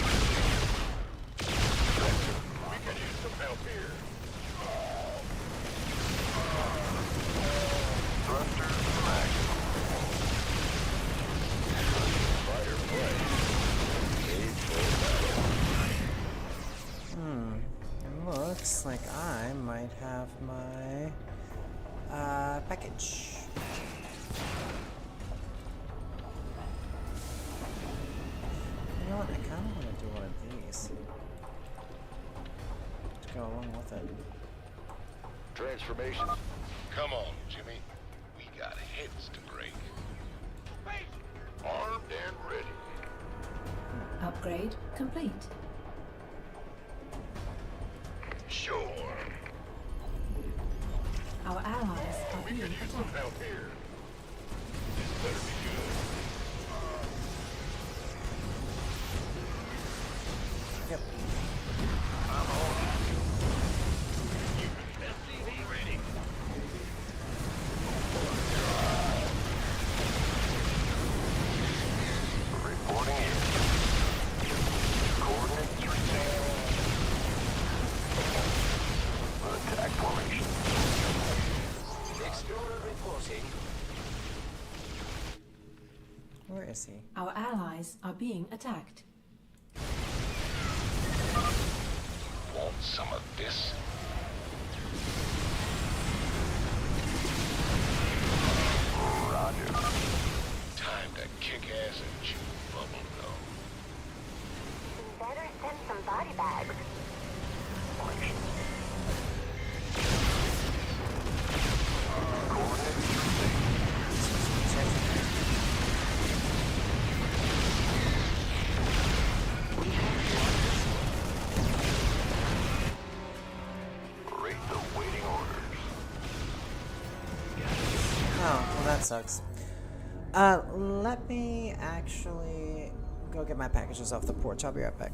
S13: We can use some help here. Thrusters max. Fire play. Made for battle.
S1: Looks like I might have my package. You know what? I kind of want to do one of these to go along with it.
S13: Transformation. Come on, Jimmy. We got heads to break. Armed and ready.
S8: Upgrade complete.
S13: Sure.
S8: Our allies are being attacked.
S13: Help here. This better be good.
S1: Yep.
S13: I'm on it. You can SCV ready. Reporting in. Coordinates received. Attack formation. Explorer reporting.
S1: Where is he?
S8: Our allies are being attacked.
S13: Want some of this? Roger. Time to kick ass and chew bubble gum.
S11: Better send some body bags.
S13: Rate the waiting orders.
S1: Oh, well that sucks. Let me actually go get my packages off the porch. I'll be right back.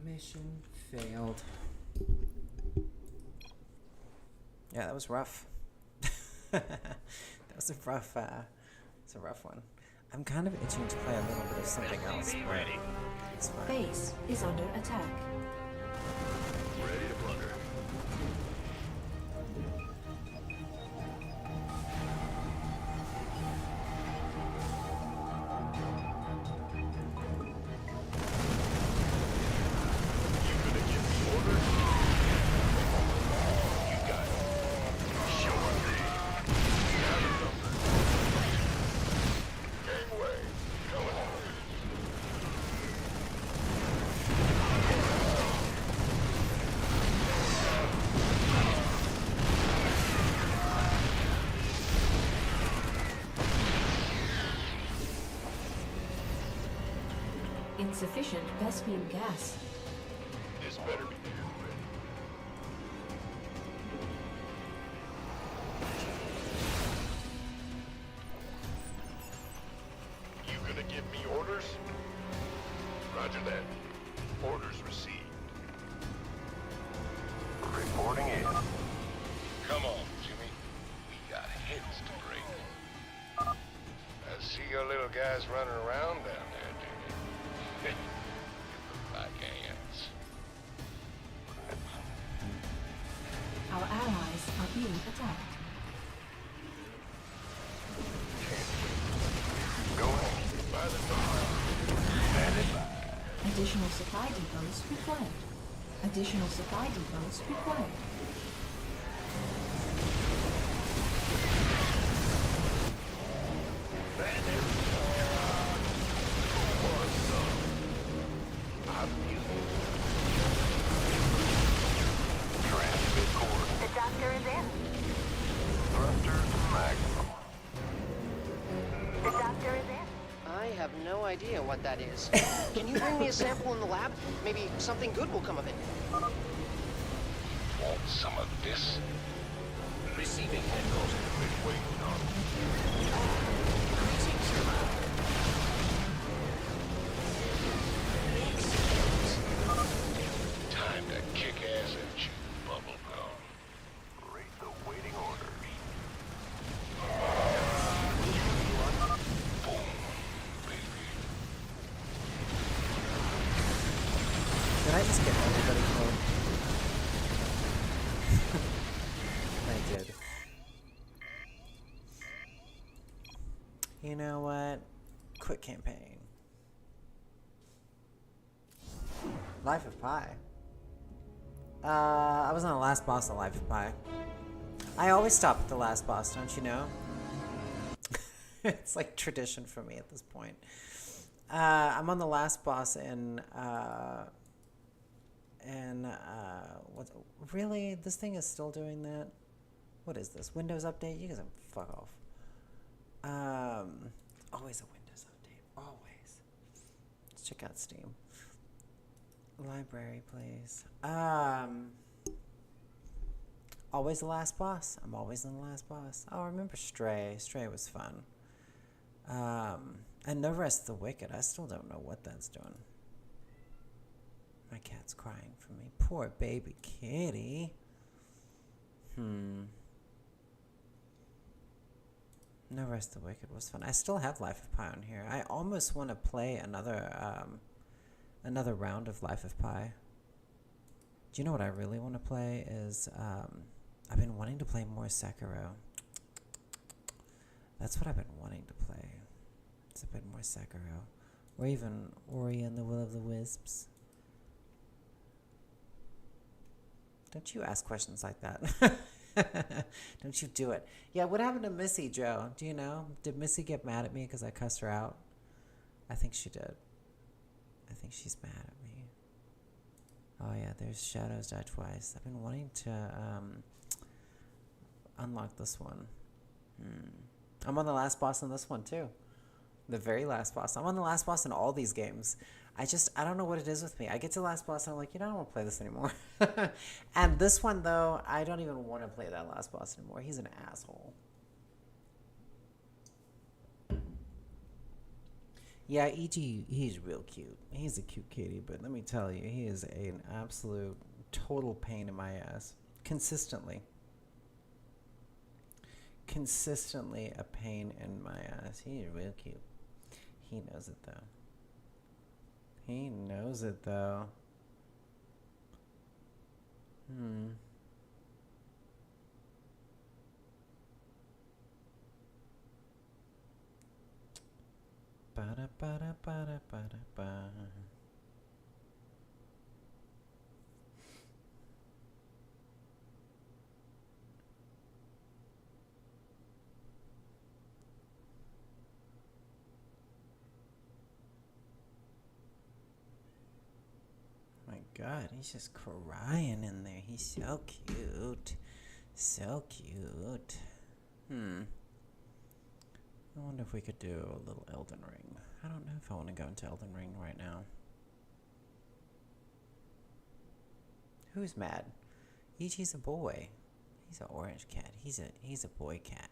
S1: Mission failed. Yeah, that was rough. That was a rough, it's a rough one. I'm kind of itching to play a little bit of something else, but it's fine.
S8: Base is under attack.
S13: Ready to blunder.
S8: Insufficient Vespian gas.
S13: better be handling. You gonna give me orders? Roger that. Orders received. Reporting in. Come on, Jimmy. We got heads to break. I see your little guys running around down there, Jimmy. You look like ants.
S8: Our allies are being attacked.
S13: Going by the door. Standing by.
S8: Additional supply depots required. Additional supply depots required.
S11: The doctor is in.
S13: Thrusters to maximum.
S11: The doctor is in.
S10: I have no idea what that is. Can you bring me a sample in the lab? Maybe something good will come of it.
S13: Want some of this?
S10: Receiving
S13: Been waiting on. Time to kick ass and chew bubble gum. Read the waiting orders. Boom, baby.
S1: Did I just get everybody killed? I did. You know what? Quit campaign. Life of Pi. I was on the last boss of Life of Pi. I always stop at the last boss, don't you know? It's like tradition for me at this point. I'm on the last boss in what? Really? This thing is still doing that? What is this? Windows update? You guys can fuck off. Always a Windows update. Always. Let's check out Steam. Library, please. Always the last boss. I'm always in the last boss. Oh, I remember Stray. Stray was fun. And No Rest of the Wicked. I still don't know what that's doing. My cat's crying for me. Poor baby kitty. No Rest of the Wicked was fun. I still have Life of Pi on here. I almost want to play another round of Life of Pi. Do you know what I really want to play is, I've been wanting to play more Sekiro. That's what I've been wanting to play. It's a bit more Sekiro. Or even Ori and the Will of the Wisps. Don't you ask questions like that. Don't you do it. Yeah, what happened to Missy, Joe? Do you know? Did Missy get mad at me because I cussed her out? I think she did. I think she's mad at me. Oh yeah, there's Shadows Die Twice. I've been wanting to unlock this one. I'm on the last boss in this one too. The very last boss. I'm on the last boss in all these games. I don't know what it is with me. I get to the last boss and I'm like, I don't want to play this anymore. And this one though, I don't even want to play that last boss anymore. He's an asshole. Yeah, E.G., he's real cute. He's a cute kitty, but let me tell you, he is an absolute total pain in my ass. Consistently a pain in my ass. He's real cute. He knows it though. He knows it though. Ba-da-ba-da-ba-da-ba-da-ba. My God, he's just crying in there. He's so cute. So cute. I wonder if we could do a little Elden Ring. I don't know if I want to go into Elden Ring right now. Who's mad? E.G.'s a boy. He's an orange cat. He's a boy cat.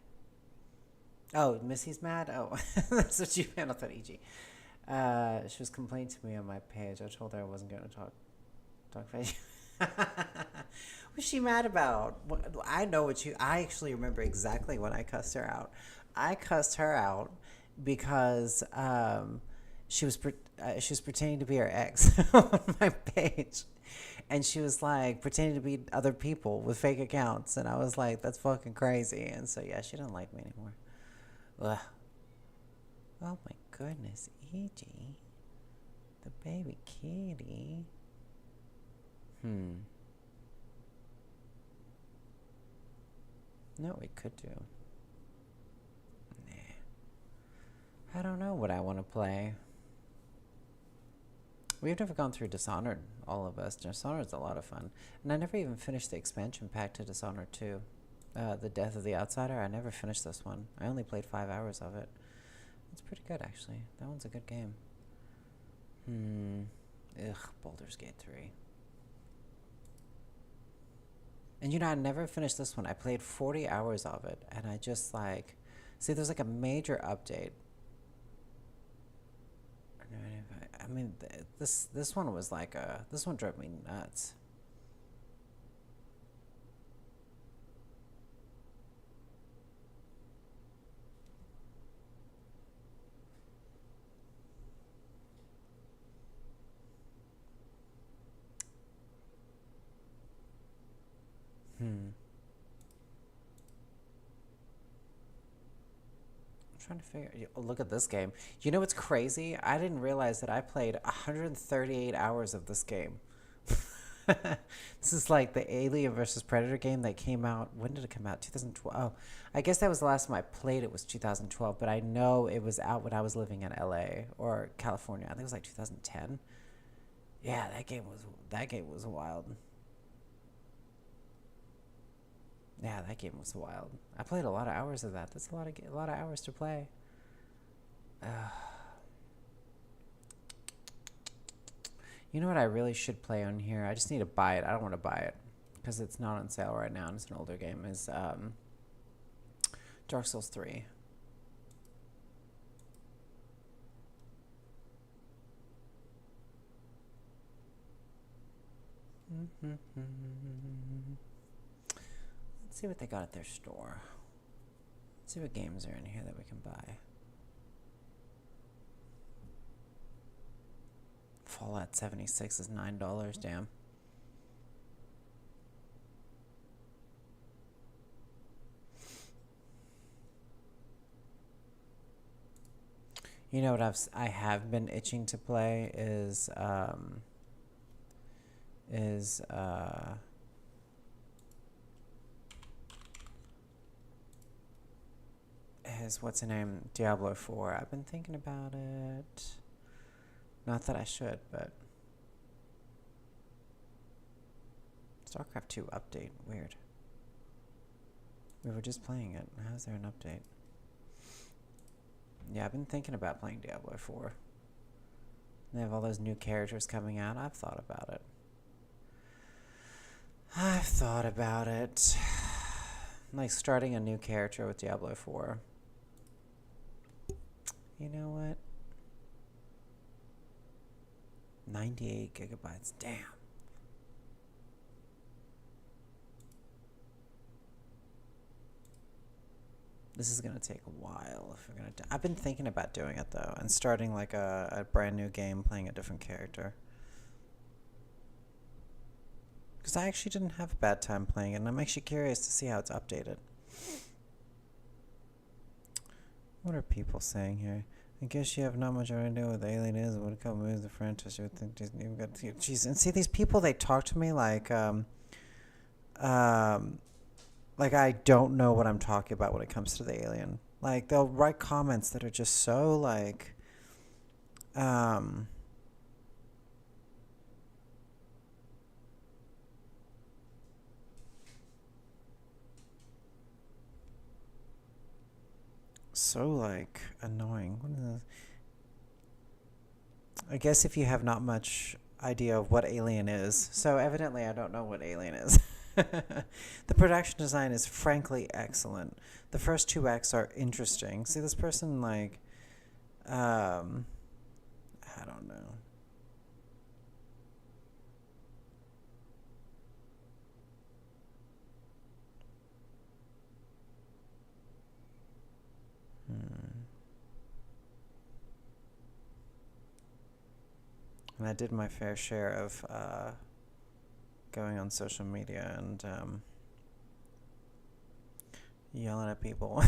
S1: Oh, Missy's mad? Oh, that's what you meant. I thought E.G. She was complaining to me on my page. I told her I wasn't going to talk about you. What's she mad about? I know what you... I actually remember exactly when I cussed her out. I cussed her out because she was pretending to be her ex on my page. And she was like pretending to be other people with fake accounts. And I was like, that's fucking crazy. And so, yeah, she didn't like me anymore. Ugh. Oh my goodness, E.G. The baby kitty. No, we could do. Nah. I don't know what I want to play. We've never gone through Dishonored, all of us. Dishonored's a lot of fun. And I never even finished the expansion pack to Dishonored 2. The Death of the Outsider. I never finished this one. I only played 5 hours of it. It's pretty good, actually. That one's a good game. Ugh, Baldur's Gate 3. And you know, I never finished this one. I played 40 hours of it, and I just like... See, there's like a major update. I mean, this one was like a... This one drove me nuts. I'm trying to figure... Look at this game. You know what's crazy? I didn't realize that I played 138 hours of this game. This is like the Alien vs. Predator game that came out... When did it come out? 2012. Oh, I guess that was the last time I played it was 2012, but I know it was out when I was living in LA or California. I think it was like 2010. Yeah, that game was wild. Yeah, that game was wild. I played a lot of hours of that. That's a lot of hours to play. You know what I really should play on here? I just need to buy it. I don't want to buy it because it's not on sale right now and it's an older game. Is Dark Souls 3. Let's see what they got at their store. Let's see what games are in here that we can buy. Fallout 76 is $9, damn. You know what I have been itching to play is what's the name? Diablo 4. I've been thinking about it. Not that I should, but StarCraft 2 update. Weird. We were just playing it. How is there an update? Yeah, I've been thinking about playing Diablo 4. They have all those new characters coming out. I've thought about it. Like starting a new character with Diablo 4. You know what? 98 gigabytes. Damn. This is gonna take a while if we're gonna do. I've been thinking about doing it though, and starting like a brand new game, playing a different character. Because I actually didn't have a bad time playing it, and I'm actually curious to see how it's updated. What are people saying here? I guess you have not much idea what the Alien is. When it comes to the franchise, you would think Disney even got to... Jeez, and see these people, they talk to me like I don't know what I'm talking about when it comes to the Alien. Like, they'll write comments that are just so, like, so, like, annoying. What is this? I guess if you have not much idea of what Alien is. So evidently I don't know what Alien is. The production design is frankly excellent. The first 2 acts are interesting. See, this person, like, I don't know. And I did my fair share of going on social media and yelling at people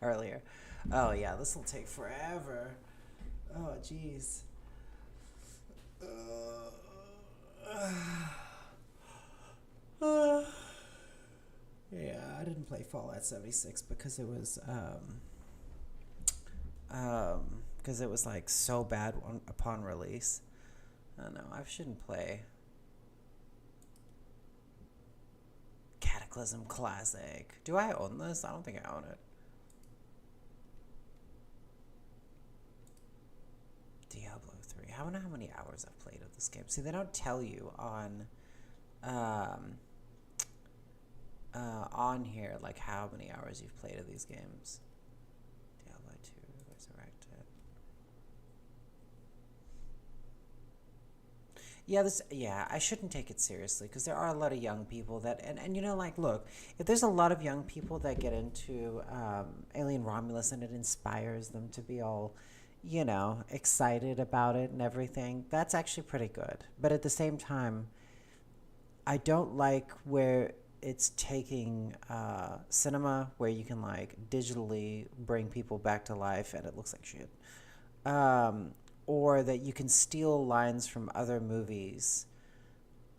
S1: earlier. Oh yeah, this will take forever. Oh jeez. Yeah, I didn't play Fallout 76 because it was like so bad upon release. I don't know, I shouldn't play Cataclysm Classic. Do I own this? I don't think I own it. Diablo 3. I don't know how many hours I've played of this game. See, they don't tell you on here like how many hours you've played of these games. Diablo 2 Resurrected. Yeah, I shouldn't take it seriously because there are a lot of young people that, and you know, like, look, if there's a lot of young people that get into Alien Romulus and it inspires them to be all, you know, excited about it and everything, that's actually pretty good. But at the same time, I don't like where it's taking cinema where you can, like, digitally bring people back to life and it looks like shit. Or that you can steal lines from other movies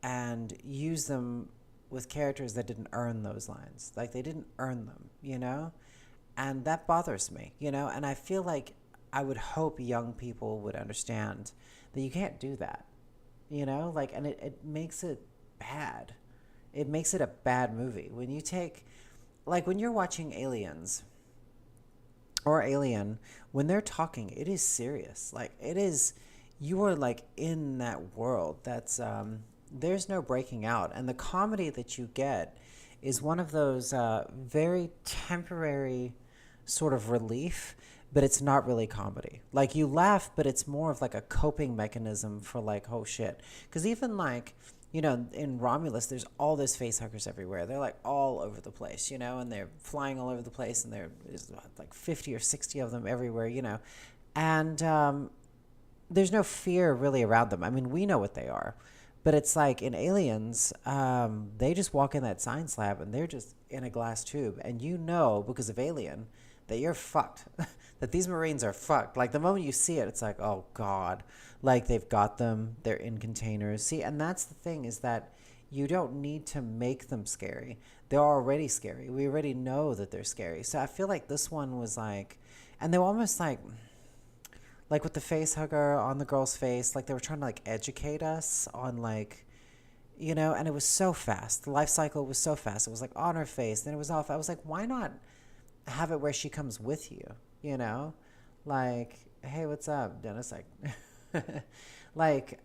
S1: and use them with characters that didn't earn those lines. Like, they didn't earn them, you know? And that bothers me, you know? And I feel like I would hope young people would understand that you can't do that, you know? Like, and it makes it bad. It makes it a bad movie. When you take, like, when you're watching Aliens or Alien, when they're talking, it is serious. Like, it is, you are, like, in that world. That's, there's no breaking out. And the comedy that you get is one of those very temporary sort of relief, but it's not really comedy. Like, you laugh, but it's more of, like, a coping mechanism for, like, oh, shit. Because even, like, you know, in Romulus, there's all those facehuggers everywhere. They're, like, all over the place, you know, and they're flying all over the place, and there's, like, 50 or 60 of them everywhere, you know. And there's no fear really around them. I mean, we know what they are. But it's like in Aliens, they just walk in that science lab, and they're just in a glass tube. And you know, because of Alien, that you're fucked. That these Marines are fucked. Like, the moment you see it, it's like, oh, God. Like, they've got them. They're in containers. See, and that's the thing, is that you don't need to make them scary. They're already scary. We already know that they're scary. So I feel like this one was like, and they were almost like with the face hugger on the girl's face, like they were trying to, like, educate us on, like, you know, and it was so fast. The life cycle was so fast. It was like on her face, then it was off. I was like, why not have it where she comes with you, you know? Like, hey, what's up, Dennis? Like,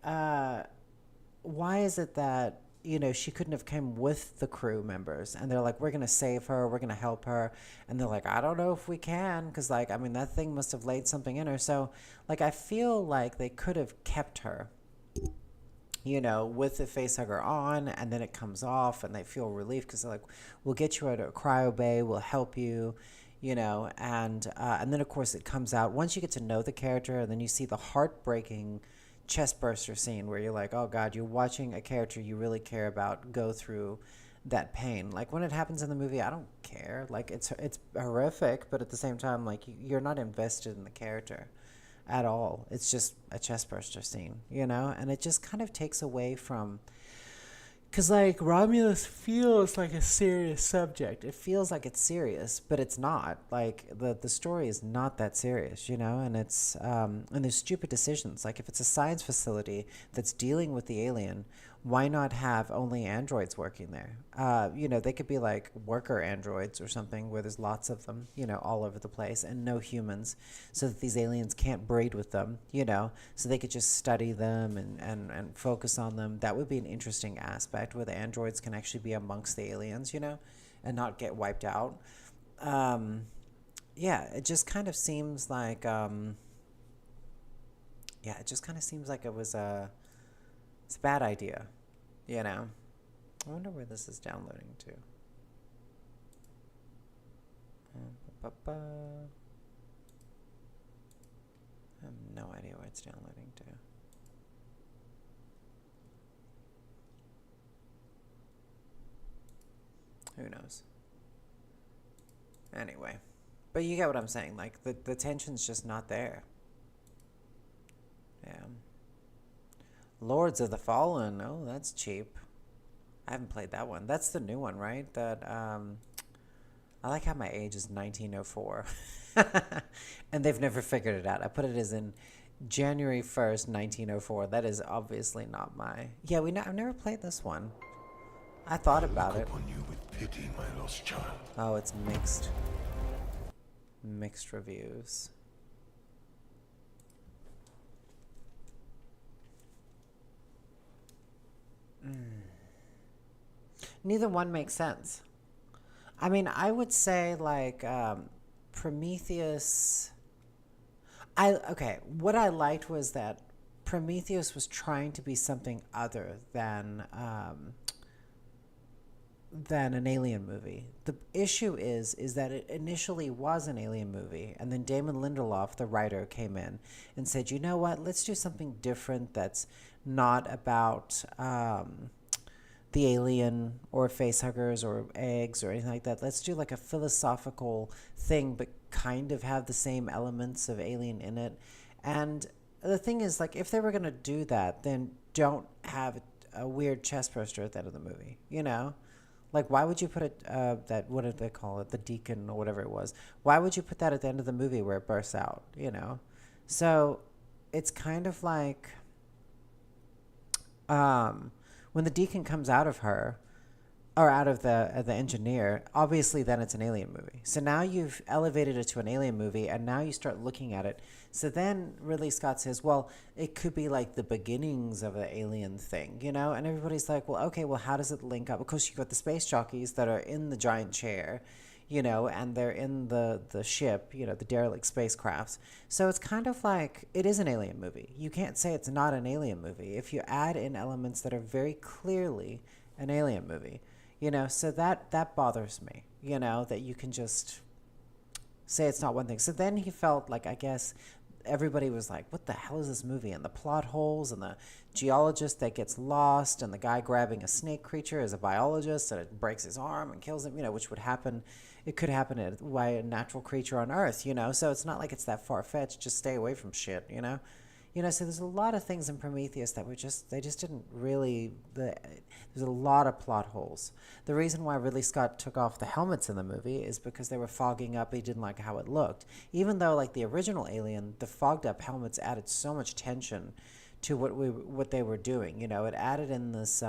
S1: why is it that, you know, she couldn't have come with the crew members? And they're like, we're going to save her. We're going to help her. And they're like, I don't know if we can. Because, like, I mean, that thing must have laid something in her. So, like, I feel like they could have kept her, you know, with the facehugger on, and then it comes off, and they feel relief because they're like, we'll get you out of a cryo bay. We'll help you. You know, and then, of course, it comes out. Once you get to know the character, and then you see the heartbreaking chest burster scene where you're like, oh, God, you're watching a character you really care about go through that pain. Like, when it happens in the movie, I don't care. Like, it's horrific, but at the same time, like, you're not invested in the character at all. It's just a chest burster scene, you know? And it just kind of takes away from... Because, like, Romulus feels like a serious subject. It feels like it's serious, but it's not. Like, the story is not that serious, you know? And it's, and there's stupid decisions. Like, if it's a science facility that's dealing with the alien, why not have only androids working there? They could be like worker androids or something where there's lots of them, all over the place, and no humans, so that these aliens can't breed with them, so they could just study them and focus on them. That would be an interesting aspect where the androids can actually be amongst the aliens, and not get wiped out. It just kind of seems like, it's a bad idea, I wonder where this is downloading to. I have no idea where it's downloading to. Who knows? Anyway. But you get what I'm saying. Like, the tension's just not there. Yeah. Lords of the Fallen. Oh, that's cheap. I haven't played that one. That's the new one, right? That, I like how my age is 1904. And they've never figured it out. I put it as in January 1st, 1904. That is obviously not my... Yeah, I've never played this one. I thought about it.
S6: On you with pity, my lost child.
S1: Oh, it's mixed. Mixed reviews. Neither one makes sense. I mean, I would say like Prometheus. What I liked was that Prometheus was trying to be something other than an alien movie. The issue is that it initially was an alien movie, and then Damon Lindelof, the writer, came in and said, you know what, let's do something different that's not about the alien or facehuggers or eggs or anything like that. Let's do like a philosophical thing, but kind of have the same elements of alien in it. And the thing is, like, if they were going to do that, then don't have a weird chest burster at the end of the movie, Like, why would you put that, what did they call it, the deacon or whatever it was? Why would you put that at the end of the movie where it bursts out, So it's kind of like when the deacon comes out of her, or out of the engineer, obviously then it's an alien movie. So now you've elevated it to an alien movie, and now you start looking at it. So then Ridley Scott says, well, it could be like the beginnings of an alien thing, And everybody's like, well, okay, well, how does it link up? Of course, you've got the space jockeys that are in the giant chair, and they're in the ship, the derelict spacecrafts. So it's kind of like, it is an alien movie. You can't say it's not an alien movie if you add in elements that are very clearly an alien movie. So that bothers me, that you can just say it's not one thing. So then he felt like, I guess, everybody was like, what the hell is this movie? And the plot holes, and the geologist that gets lost, and the guy grabbing a snake creature as a biologist, and it breaks his arm and kills him, which would happen. It could happen by a natural creature on Earth, So it's not like it's that far-fetched. Just stay away from shit, So there's a lot of things in Prometheus that they just didn't really, there's a lot of plot holes. The reason why Ridley Scott took off the helmets in the movie is because they were fogging up. He didn't like how it looked. Even though, like the original Alien, the fogged up helmets added so much tension to what they were doing. It added in this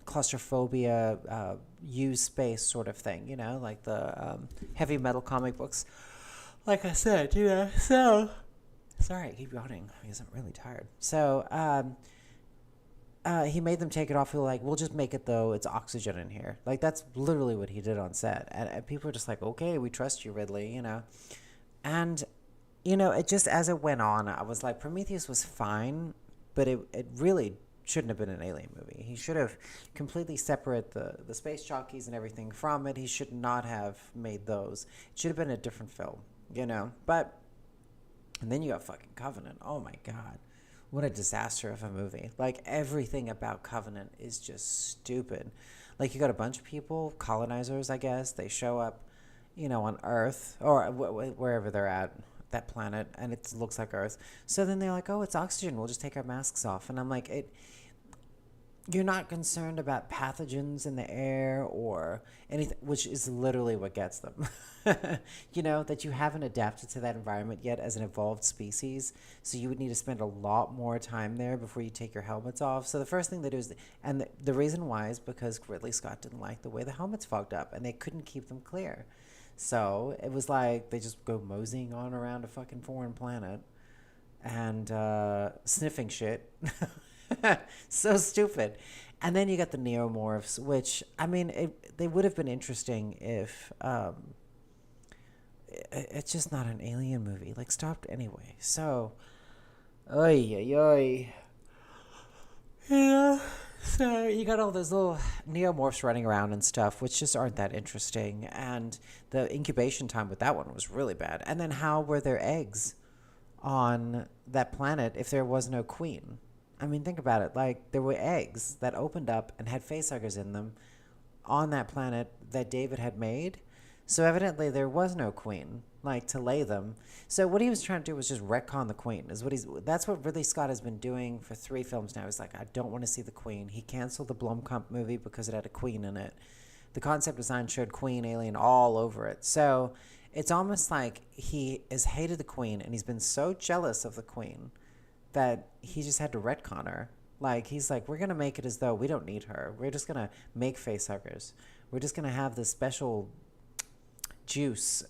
S1: claustrophobia, use space sort of thing, like the heavy metal comic books. Like I said, so... Sorry, I keep yawning because I'm really tired. So he made them take it off. He was like, we'll just make it though it's oxygen in here. Like, that's literally what he did on set. And people were just like, okay, we trust you, Ridley, And, it just, as it went on, I was like, Prometheus was fine, but it really shouldn't have been an alien movie. He should have completely separate the space jockeys and everything from it. He should not have made those. It should have been a different film, But... And then you got fucking Covenant. Oh my God. What a disaster of a movie. Like, everything about Covenant is just stupid. Like, you got a bunch of people, colonizers, I guess. They show up, on Earth, or wherever they're at, that planet, and it looks like Earth. So then they're like, oh, it's oxygen. We'll just take our masks off. And I'm like, you're not concerned about pathogens in the air or anything, which is literally what gets them. You know, that you haven't adapted to that environment yet as an evolved species. So you would need to spend a lot more time there before you take your helmets off. So the first thing they do is, and the reason why is because Ridley Scott didn't like the way the helmets fogged up and they couldn't keep them clear. So it was like they just go moseying on around a fucking foreign planet and sniffing shit. So stupid. And then you got the neomorphs, which, I mean, they would have been interesting if it's just not an alien movie. Like, stopped anyway. So, oy, oy, oy. Yeah. So you got all those little neomorphs running around and stuff, which just aren't that interesting. And the incubation time with that one was really bad. And then how were there eggs on that planet if there was no queen? I mean, think about it. Like, there were eggs that opened up and had facehuggers in them on that planet that David had made. So evidently there was no queen, like, to lay them. So what he was trying to do was just retcon the queen. That's what Ridley Scott has been doing for 3 films now. He's like, I don't want to see the queen. He canceled the Blomkamp movie because it had a queen in it. The concept design showed queen, alien all over it. So it's almost like he has hated the queen and he's been so jealous of the queen that he just had to retcon her. Like, he's like, we're going to make it as though we don't need her. We're just going to make facehuggers. We're just going to have this special juice.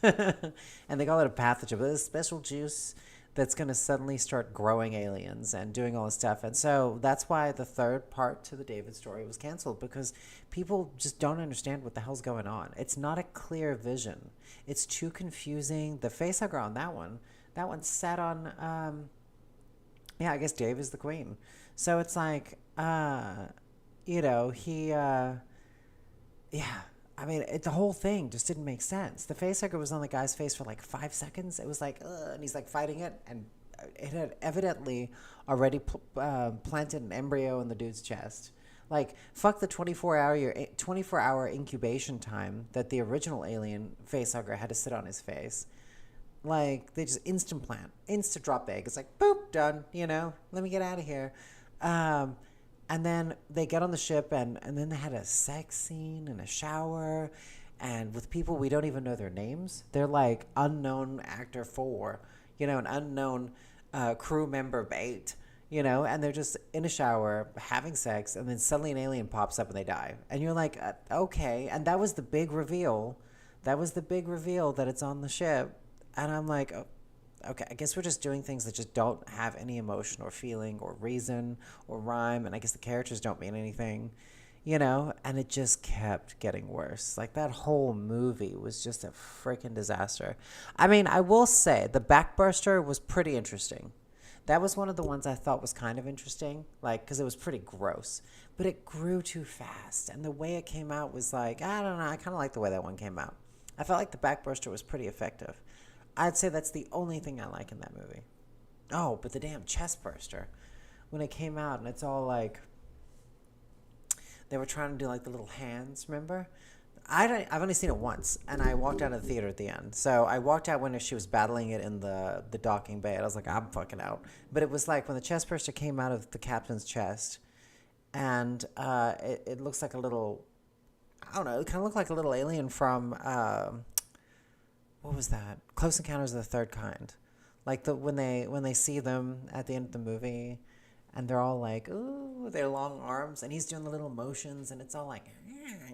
S1: And they call it a pathogen, but this special juice that's going to suddenly start growing aliens and doing all this stuff. And so that's why the third part to the David story was canceled, because people just don't understand what the hell's going on. It's not a clear vision. It's too confusing. The facehugger on that one sat on... yeah, I guess Dave is the queen. So it's like, you know, yeah, I mean, the whole thing just didn't make sense. The facehugger was on the guy's face for like 5 seconds. It was like, and he's like fighting it, and it had evidently already planted an embryo in the dude's chest. Like, fuck the 24-hour incubation time that the original alien facehugger had to sit on his face. Like, they just instant drop egg. It's like, boop, done, you know, let me get out of here. And then they get on the ship, and then they had a sex scene and a shower, and with people we don't even know their names. They're like unknown actor 4, you know, an unknown crew member 8, you know, and they're just in a shower having sex, and then suddenly an alien pops up and they die. And you're like, okay. And that was the big reveal. That it's on the ship. And I'm like, oh, okay, I guess we're just doing things that just don't have any emotion or feeling or reason or rhyme. And I guess the characters don't mean anything, you know? And it just kept getting worse. Like, that whole movie was just a freaking disaster. I mean, I will say the Backburster was pretty interesting. That was one of the ones I thought was kind of interesting, like, because it was pretty gross. But it grew too fast. And the way it came out was like, I don't know, I kind of like the way that one came out. I felt like the Backburster was pretty effective. I'd say that's the only thing I like in that movie. Oh, but the damn chestburster. When it came out and it's all like... They were trying to do like the little hands, remember? I've only seen it once, and I walked out of the theater at the end. So I walked out when she was battling it in the docking bay, and I was like, I'm fucking out. But it was like when the chestburster came out of the captain's chest, and it looks like a little... I don't know, it kind of looked like a little alien from... what was that? Close Encounters of the Third Kind. Like when they see them at the end of the movie, and they're all like, ooh, their long arms, and he's doing the little motions, and it's all like,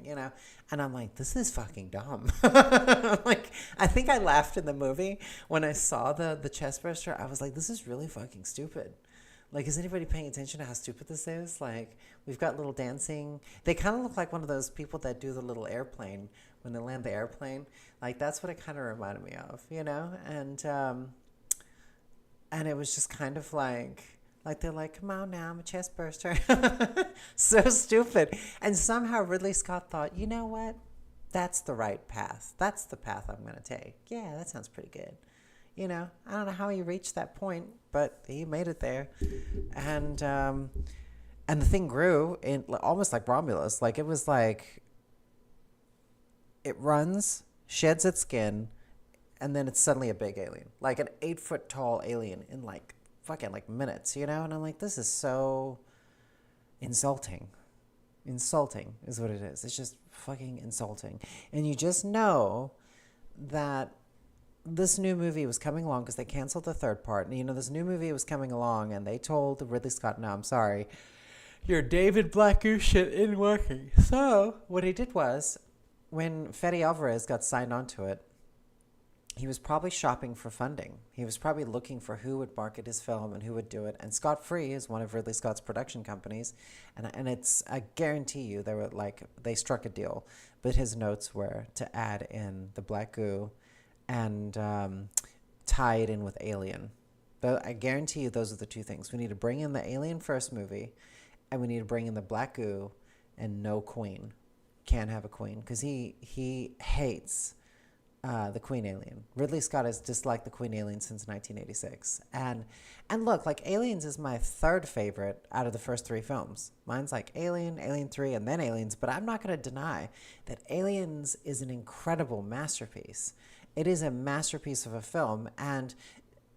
S1: you know, and I'm like, this is fucking dumb. Like, I think I laughed in the movie when I saw the chestburster. I was like, this is really fucking stupid. Like, is anybody paying attention to how stupid this is? Like, we've got little dancing. They kind of look like one of those people that do the little airplane when they land the airplane. Like, that's what it kind of reminded me of, you know? And it was just kind of like they're like, come on now, I'm a chest burster. So stupid. And somehow Ridley Scott thought, you know what? That's the right path. That's the path I'm going to take. Yeah, that sounds pretty good. You know, I don't know how he reached that point, but he made it there. And the thing grew in almost like Romulus. Like, it was like, it runs, sheds its skin, and then it's suddenly a big alien. Like an 8-foot tall alien in like fucking like minutes, you know? And I'm like, this is so insulting. Insulting is what it is. It's just fucking insulting. And you just know that this new movie was coming along because they canceled the third part. And, this new movie was coming along and they told Ridley Scott, no, I'm sorry, your David Black Goose shit isn't working. So what he did was, when Fede Alvarez got signed onto it, he was probably shopping for funding. He was probably looking for who would market his film and who would do it. And Scott Free is one of Ridley Scott's production companies. And it's, I guarantee you, they struck a deal. But his notes were to add in the black goo and tie it in with Alien. But I guarantee you those are the two things. We need to bring in the Alien first movie, and we need to bring in the black goo and no queen. Can't have a queen. Because he hates the Queen Alien. Ridley Scott has disliked the Queen Alien since 1986. And look, like, Aliens is my third favorite out of the first three films. Mine's like Alien, Alien 3, and then Aliens. But I'm not going to deny that Aliens is an incredible masterpiece. It is a masterpiece of a film. And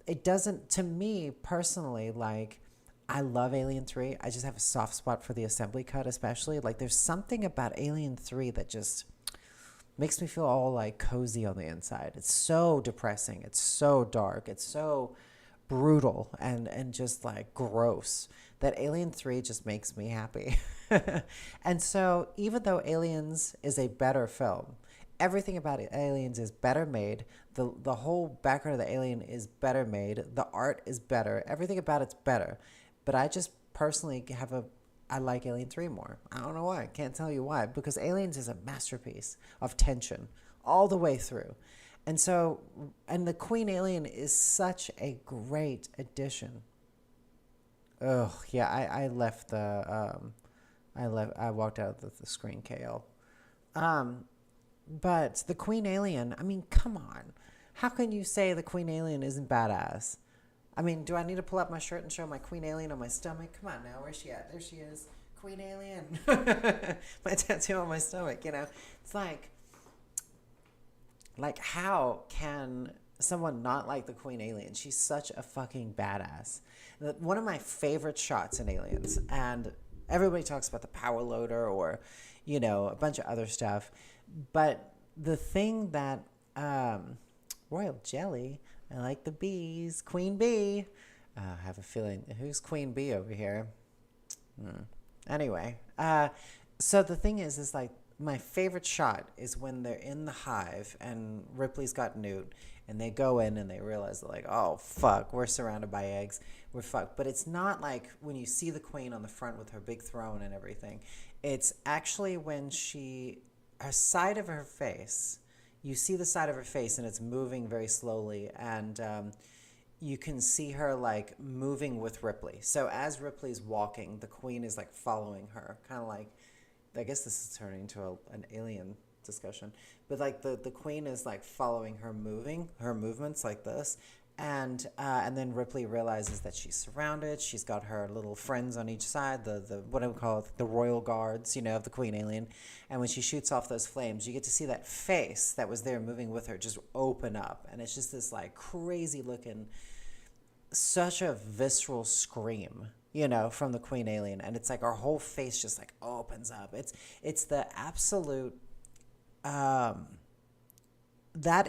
S1: it doesn't, to me personally, like, I love Alien 3. I just have a soft spot for the assembly cut, especially. Like, there's something about Alien 3 that just makes me feel all like cozy on the inside. It's so depressing. It's so dark. It's so brutal and just like gross that Alien 3 just makes me happy. And so even though Aliens is a better film, everything about Aliens is better made. The whole background of the alien is better made. The art is better. Everything about it's better. But I just personally I like Alien 3 more. I don't know why. I can't tell you why. Because Aliens is a masterpiece of tension all the way through. And so, and the Queen Alien is such a great addition. Oh, yeah, I left the, I walked out of the screen, KL. But the Queen Alien, I mean, come on. How can you say the Queen Alien isn't badass? I mean, do I need to pull up my shirt and show my Queen Alien on my stomach? Come on now, where's she at? There she is. Queen Alien. My tattoo on my stomach, It's like how can someone not like the Queen Alien? She's such a fucking badass. One of my favorite shots in Aliens, and everybody talks about the power loader or, a bunch of other stuff. But the thing that, Royal Jelly, I like the bees. Queen Bee. I have a feeling. Who's Queen Bee over here? Anyway. So the thing is like, my favorite shot is when they're in the hive and Ripley's got Newt and they go in and they realize they're like, oh, fuck, we're surrounded by eggs. We're fucked. But it's not like when you see the queen on the front with her big throne and everything. It's actually when her side of her face, you see the side of her face and it's moving very slowly, and you can see her like moving with Ripley. So as Ripley's walking, the queen is like following her, kind of like, I guess this is turning into an alien discussion, but like the queen is like following her movements like this, and then Ripley realizes that she's surrounded. She's got her little friends on each side, the what do we call it, the royal guards, of the Queen Alien. And when she shoots off those flames, you get to see that face that was there moving with her just open up, and it's just this like crazy looking, such a visceral scream, from the Queen Alien, and it's like her whole face just like opens up. It's the absolute that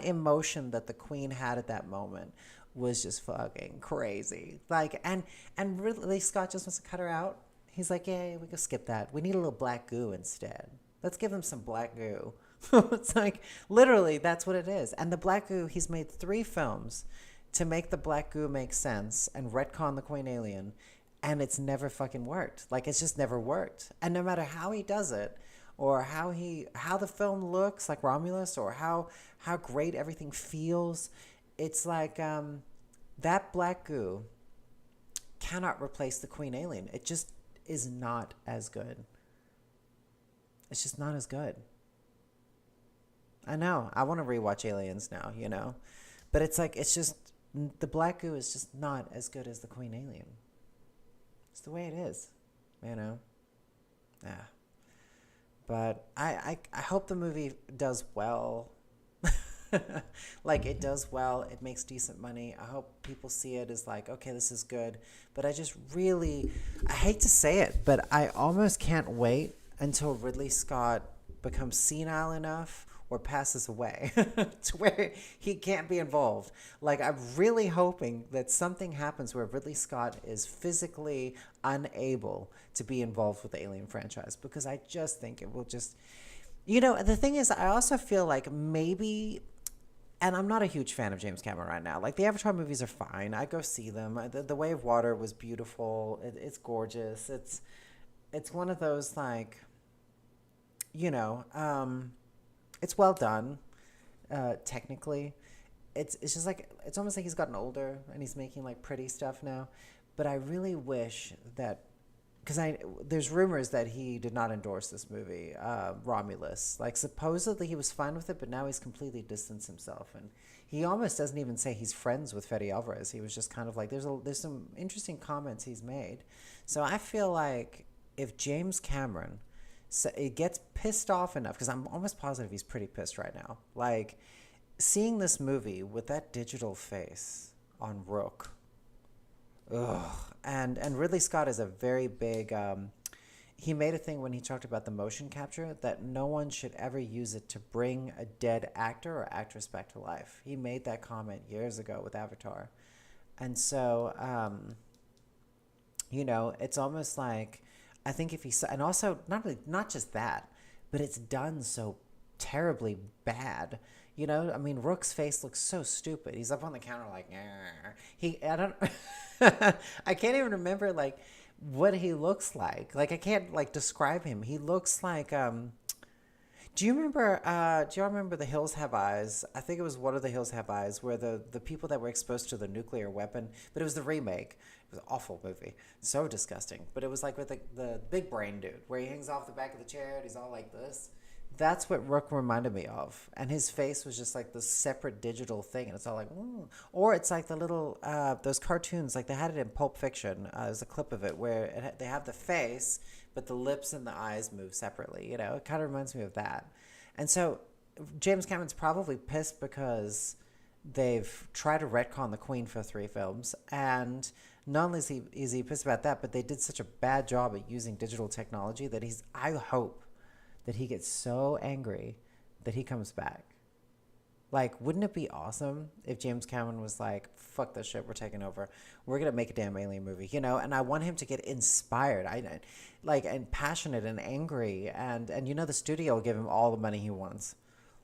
S1: emotion that the queen had at that moment was just fucking crazy. Like, and Ridley Scott just wants to cut her out. He's like, yeah, we can skip that. We need a little black goo instead. Let's give him some black goo. It's like, literally, that's what it is. And the black goo, he's made 3 films to make the black goo make sense and retcon the Queen Alien, and it's never fucking worked. Like, it's just never worked. And no matter how he does it, or how the film looks like Romulus, or how great everything feels, it's like that black goo cannot replace the Queen Alien. It just is not as good. It's just not as good. I know. I want to rewatch Aliens now, but it's like, it's just, the black goo is just not as good as the Queen Alien. It's the way it is, Yeah. But I hope the movie does well. Like, it does well, it makes decent money. I hope people see it as like, okay, this is good. But I just really, I hate to say it, but I almost can't wait until Ridley Scott becomes senile enough or passes away to where he can't be involved. Like, I'm really hoping that something happens where Ridley Scott is physically unable to be involved with the Alien franchise, because I just think it will just, the thing is, I also feel like maybe, and I'm not a huge fan of James Cameron right now. Like, the Avatar movies are fine. I go see them. The Way of Water was beautiful. It's gorgeous. It's one of those, like, it's well done, technically. It's just like, it's almost like he's gotten older and he's making like pretty stuff now. But I really wish that, because there's rumors that he did not endorse this movie, Romulus. Like, supposedly he was fine with it, but now he's completely distanced himself, and he almost doesn't even say he's friends with Fede Alvarez. He was just kind of like, there's some interesting comments he's made. So I feel like if James Cameron it gets pissed off enough, because I'm almost positive he's pretty pissed right now. Like, seeing this movie with that digital face on Rook, ugh. And Ridley Scott is a very big, he made a thing when he talked about the motion capture that no one should ever use it to bring a dead actor or actress back to life. He made that comment years ago with Avatar. And so, it's almost like, I think if he, and also not just that, but it's done so terribly bad. I mean, Rook's face looks so stupid. He's up on the counter like, I can't even remember like what he looks like. Like, I can't like describe him. He looks like, do you remember The Hills Have Eyes? I think it was one of The Hills Have Eyes where the people that were exposed to the nuclear weapon, but it was the remake. It was an awful movie. So disgusting. But it was like with the big brain dude where he hangs off the back of the chair and he's all like this. That's what Rook reminded me of. And his face was just like this separate digital thing. And it's all like, ooh. Or it's like the little, those cartoons, like they had it in Pulp Fiction. There's a clip of it where they have the face, but the lips and the eyes move separately. It kind of reminds me of that. And so James Cameron's probably pissed because they've tried to retcon the Queen for 3 films. And not only is he pissed about that, but they did such a bad job at using digital technology that I hope that he gets so angry that he comes back. Like, wouldn't it be awesome if James Cameron was like, fuck this shit, we're taking over. We're going to make a damn alien movie, And I want him to get inspired, and passionate and angry. And the studio will give him all the money he wants.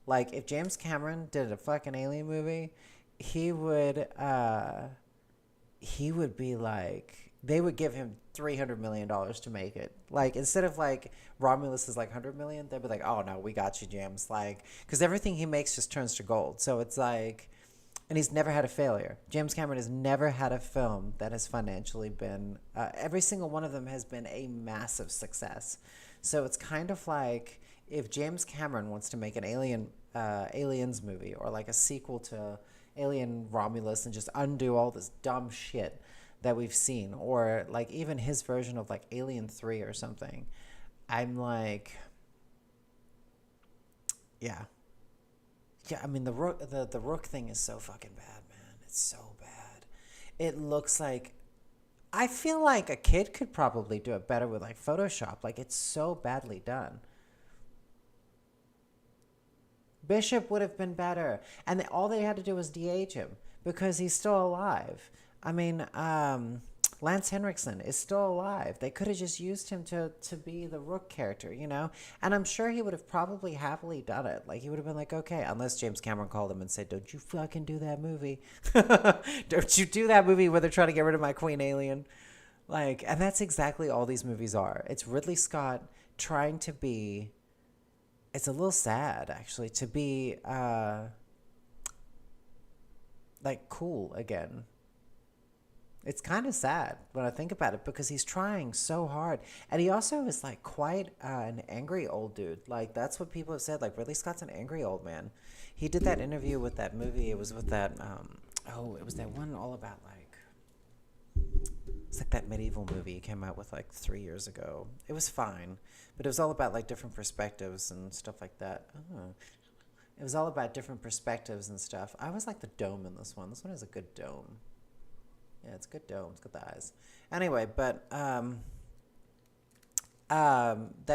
S1: Like, if James Cameron did a fucking alien movie, he would be like, they would give him $300 million to make it. Like, instead of like Romulus is like 100 million, they'd be like, oh no, we got you, James. Like, because everything he makes just turns to gold. So it's like, and he's never had a failure. James Cameron has never had a film that has financially been, every single one of them has been a massive success. So it's kind of like, if James Cameron wants to make an Aliens movie, or like a sequel to Alien Romulus, and just undo all this dumb shit that we've seen, or like even his version of like Alien 3 or something, I'm like, yeah. I mean, the Rook thing is so fucking bad, man. It's so bad. It looks like, I feel like a kid could probably do it better with like Photoshop. Like, it's so badly done. Bishop would have been better, and all they had to do was de-age him because he's still alive. I mean, Lance Henriksen is still alive. They could have just used him to be the Rook character, And I'm sure he would have probably happily done it. Like, he would have been like, okay, unless James Cameron called him and said, don't you fucking do that movie. Don't you do that movie where they're trying to get rid of my queen alien. Like, and that's exactly all these movies are. It's Ridley Scott trying to be, it's a little sad, actually, to be, like, cool again. It's kind of sad when I think about it, because he's trying so hard. And he also is like quite an angry old dude. Like, that's what people have said. Like, Ridley Scott's an angry old man. He did that interview with that movie. It was with that, it was that one all about like, it's like that medieval movie he came out with like 3 years ago. It was fine, but it was all about like different perspectives and stuff like that. It was all about different perspectives and stuff. I always like the dome in this one. This one has a good dome. Yeah, it's a good dome. It's got the eyes. Anyway, but that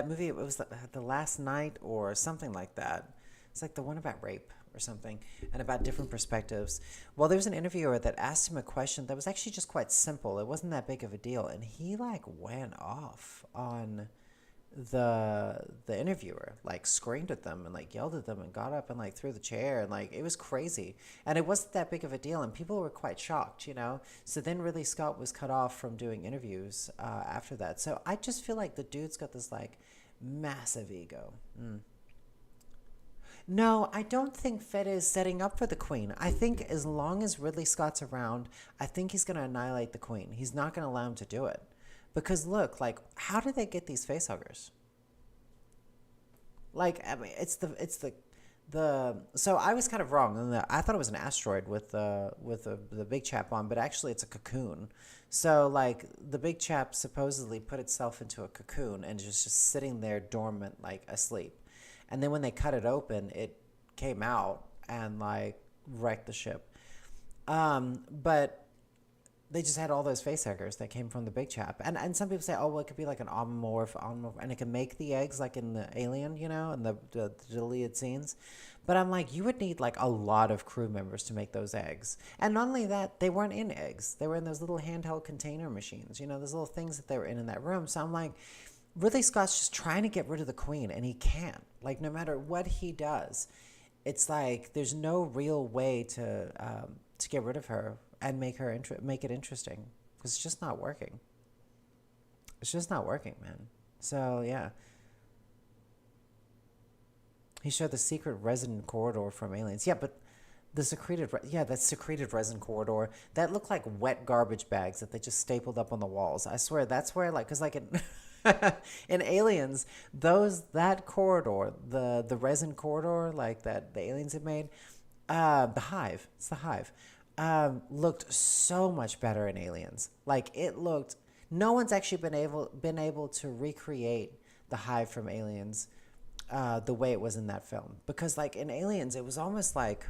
S1: movie, it was the Last Night or something like that. It's like the one about rape or something, and about different perspectives. Well, there was an interviewer that asked him a question that was actually just quite simple. It wasn't that big of a deal, and he like went off on the interviewer, like screamed at them and like yelled at them and got up and like threw the chair, and like it was crazy, and it wasn't that big of a deal, and people were quite shocked, you know. So then Ridley Scott was cut off from doing interviews after that. So I just feel like the dude's got this like massive ego. No, I don't think Fett is setting up for the Queen. I think as long as Ridley Scott's around, I think he's going to annihilate the Queen. He's not going to allow him to do it. Because look, like, how did they get these facehuggers? Like, I mean, it's the so I was kind of wrong. I thought it was an asteroid with the big chap on, but actually it's a cocoon. So like the big chap supposedly put itself into a cocoon and just sitting there dormant, like asleep. And then when they cut it open, it came out and like wrecked the ship. But they just had all those facehuggers that came from the big chap. And some people say, oh, well, it could be like an omnimorph, and it can make the eggs like in the Alien, you know, in the deleted scenes. But I'm like, you would need like a lot of crew members to make those eggs. And not only that, they weren't in eggs. They were in those little handheld container machines, you know, those little things that they were in that room. So I'm like, Ridley Scott's just trying to get rid of the Queen, and he can't. Like, no matter what he does, it's like there's no real way to get rid of her and make it interesting, because it's just not working. It's just not working, man. So yeah, he showed the secret resin corridor from Aliens. Yeah, but the secreted resin corridor that looked like wet garbage bags that they just stapled up on the walls. I swear that's where, like, because like in in Aliens, that corridor, the resin corridor, like that the aliens had made, the hive. It's the hive. Looked so much better in Aliens. Like, it looked. No one's actually been able to recreate the hive from Aliens the way it was in that film, because like in Aliens, it was almost like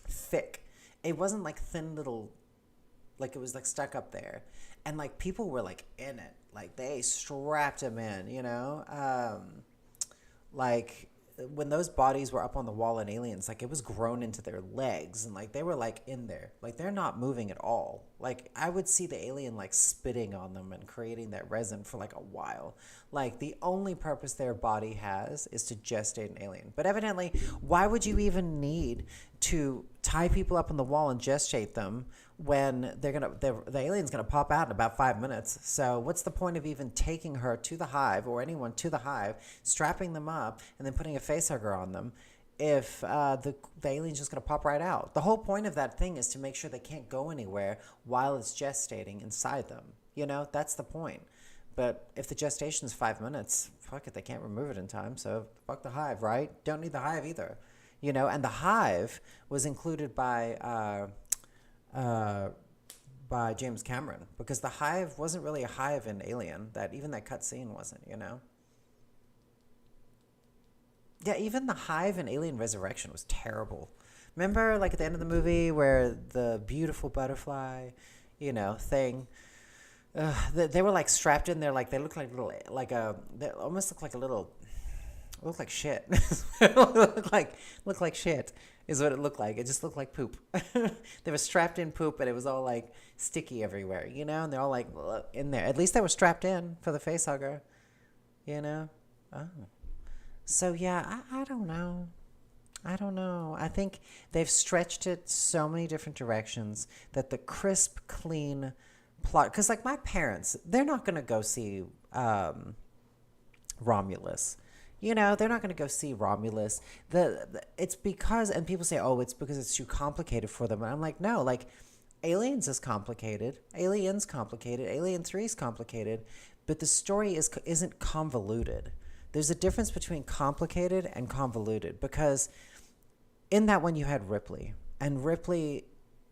S1: thick. It wasn't like thin little, like it was like stuck up there, and like people were like in it, like they strapped him in, you know, like when those bodies were up on the wall in Aliens, like it was grown into their legs, and like they were like in there, like they're not moving at all. Like I would see the alien like spitting on them and creating that resin for like a while. Like the only purpose their body has is to gestate an alien. But evidently, why would you even need to tie people up on the wall and gestate them when the alien's gonna pop out in about 5 minutes? So what's the point of even taking her to the hive, or anyone to the hive, strapping them up and then putting a facehugger on them if the alien's just gonna pop right out? The whole point of that thing is to make sure they can't go anywhere while it's gestating inside them. You know, that's the point. But if the gestation's 5 minutes, fuck it, they can't remove it in time, so fuck the hive, right? Don't need the hive either. You know, and the hive was included by James Cameron, because the hive wasn't really a hive in Alien. That cut scene wasn't, you know. Yeah, even the hive in Alien Resurrection was terrible. Remember, like at the end of the movie, where the beautiful butterfly, you know, thing. They were like strapped in there, like they looked like little, they almost looked like a little. Looked like shit. looked like shit is what it looked like. It just looked like poop. They were strapped in poop, and it was all like sticky everywhere, you know. And they're all like in there. At least they were strapped in for the facehugger, you know. Oh, so yeah, I don't know. I think they've stretched it so many different directions that the crisp, clean plot. Because like my parents, they're not gonna go see Romulus. You know, they're not going to go see Romulus. It's because, and people say, oh, it's because it's too complicated for them. And I'm like, no, like, Aliens is complicated. Alien's complicated. Alien 3 is complicated. But the story isn't convoluted. There's a difference between complicated and convoluted, because in that one you had Ripley. And Ripley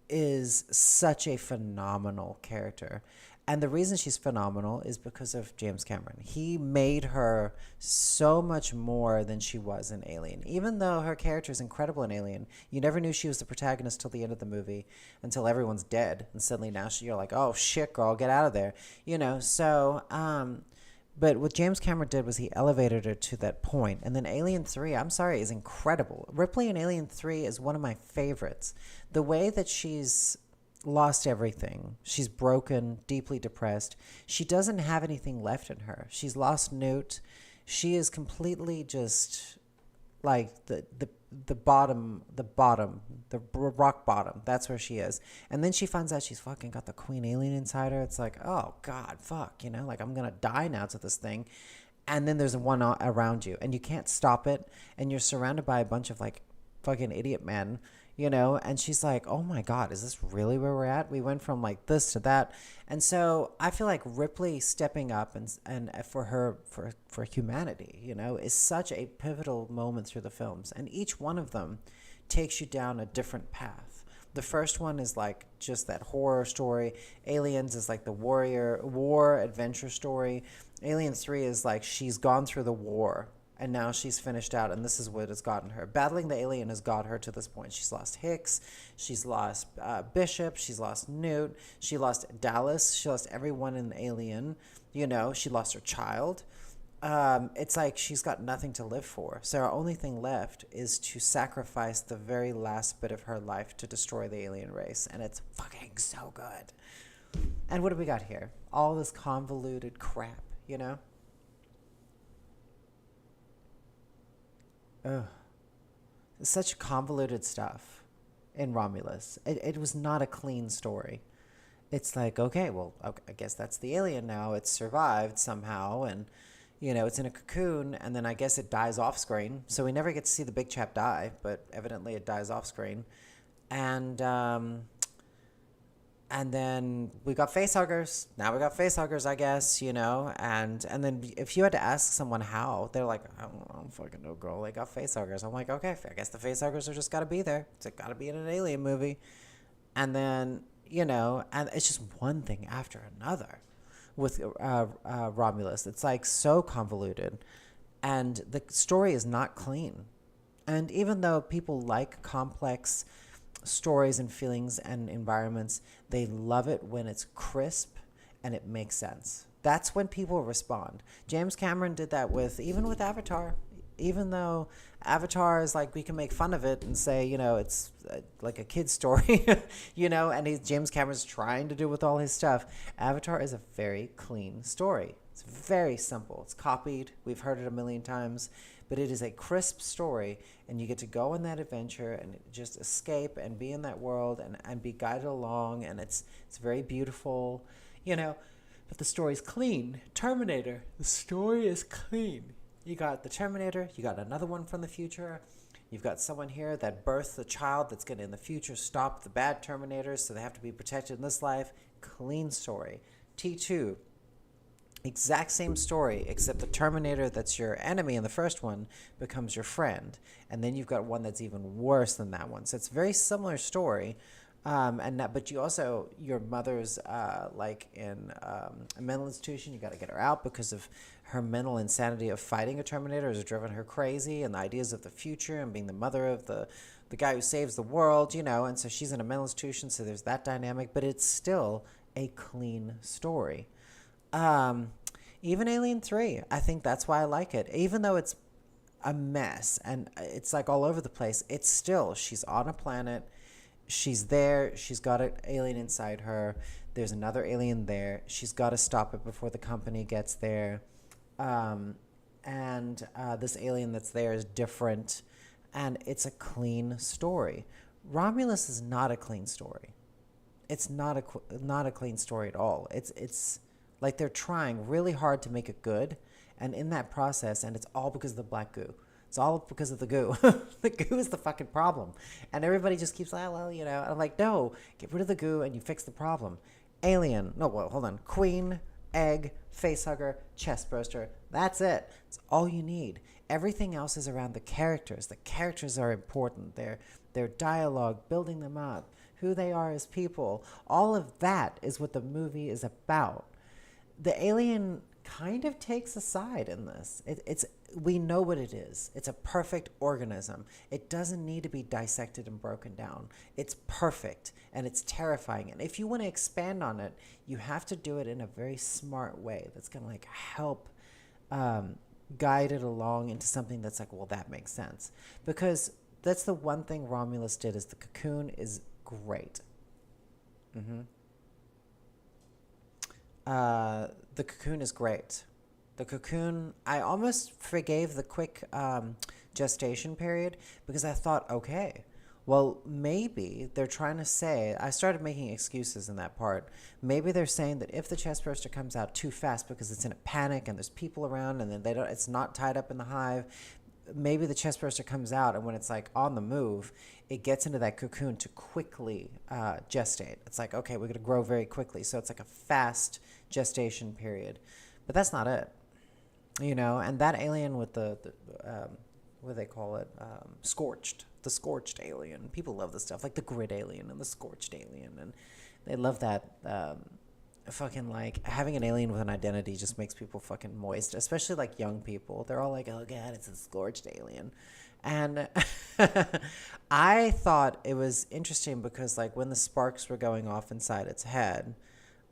S1: is such a phenomenal character. And the reason she's phenomenal is because of James Cameron. He made her so much more than she was in Alien. Even though her character is incredible in Alien, you never knew she was the protagonist till the end of the movie, until everyone's dead. And suddenly now you're like, oh, shit, girl, get out of there. So, but what James Cameron did was he elevated her to that point. And then Alien 3, I'm sorry, is incredible. Ripley in Alien 3 is one of my favorites. The way that she's lost everything. She's broken, deeply depressed. She doesn't have anything left in her. She's lost Newt. She is completely just like the rock bottom. That's where she is. And then she finds out she's fucking got the queen alien inside her. It's like, oh God, fuck, like I'm gonna die now to this thing. And then there's one around you and you can't stop it. And you're surrounded by a bunch of like fucking idiot men, and she's like, oh my God, is this really where we're at? We went from like this to that. And so I feel like Ripley stepping up and for humanity, is such a pivotal moment through the films. And each one of them takes you down a different path. The first one is like just that horror story. Aliens is like the war adventure story. Alien 3 is like she's gone through the war and now she's finished out, and this is what has gotten her. Battling the alien has got her to this point. She's lost Hicks, she's lost Bishop, she's lost Newt, she lost Dallas, she lost everyone in Alien, she lost her child. It's like she's got nothing to live for. So our only thing left is to sacrifice the very last bit of her life to destroy the alien race, and it's fucking so good. And what do we got here? All this convoluted crap, Ugh. Such convoluted stuff in Romulus. It was not a clean story. It's like, okay, I guess that's the alien now. It's survived somehow, and, it's in a cocoon, and then I guess it dies off screen. So we never get to see the big chap die, but evidently it dies off screen. And then we got facehuggers. Now we got facehuggers, I guess, And then if you had to ask someone how, they're like, I don't fucking know, girl. They got facehuggers. I'm like, okay, I guess the facehuggers are just got to be there. It's got to be in an alien movie. And then, and it's just one thing after another with Romulus. It's like so convoluted. And the story is not clean. And even though people like complex stories and feelings and environments, they love it when it's crisp and it makes sense. That's when people respond. James Cameron did that even with Avatar. Even though Avatar is like, we can make fun of it and say, it's like a kid's story, and James Cameron's trying to do with all his stuff. Avatar is a very clean story. It's very simple. It's copied. We've heard it a million times. But it is a crisp story, and you get to go on that adventure and just escape and be in that world and be guided along, and it's very beautiful, but the story's clean. Terminator, the story is clean. You got the Terminator, you got another one from the future, you've got someone here that birthed the child that's going to in the future stop the bad Terminators, so they have to be protected in this life. Clean story. T2, exact same story, except the Terminator that's your enemy in the first one becomes your friend. And then you've got one that's even worse than that one. So it's a very similar story. But you also, your mother's like in a mental institution, you got to get her out because of her mental insanity of fighting a Terminator has driven her crazy, and the ideas of the future and being the mother of the guy who saves the world, and so she's in a mental institution, so there's that dynamic, but it's still a clean story. Even Alien 3, I think that's why I like it. Even though it's a mess and it's like all over the place, it's still, she's on a planet, she's there, she's got an alien inside her, there's another alien there, she's got to stop it before the company gets there, this alien that's there is different, and it's a clean story. Romulus is not a clean story. It's not a clean story at all. It's like they're trying really hard to make it good, and in that process, and it's all because of the black goo. It's all because of the goo. The goo is the fucking problem. And everybody just keeps like, I'm like, no, get rid of the goo and you fix the problem. Alien, hold on. Queen, egg, facehugger, chest burster. That's it. It's all you need. Everything else is around the characters. The characters are important. Their dialogue, building them up, who they are as people. All of that is what the movie is about. The alien kind of takes a side in this. We know what it is. It's a perfect organism. It doesn't need to be dissected and broken down. It's perfect and it's terrifying. And if you want to expand on it, you have to do it in a very smart way that's going to like help guide it along into something that's like, well, that makes sense. Because that's the one thing Romulus did is the cocoon is great. The cocoon is great. The cocoon, I almost forgave the quick gestation period because I thought, okay, well, maybe they're trying to say, I started making excuses in that part. Maybe they're saying that if the chest burster comes out too fast because it's in a panic and there's people around and then it's not tied up in the hive, maybe the chest burster comes out and when it's like on the move, it gets into that cocoon to quickly gestate. It's like, okay, we're going to grow very quickly. So it's like a fast gestation period. But that's not it. And that alien with the what do they call it? The scorched alien. People love this stuff, like the grid alien and the scorched alien. And they love that fucking like having an alien with an identity just makes people fucking moist, especially like young people. They're all like, oh God, it's a scorched alien. And I thought it was interesting because like when the sparks were going off inside its head,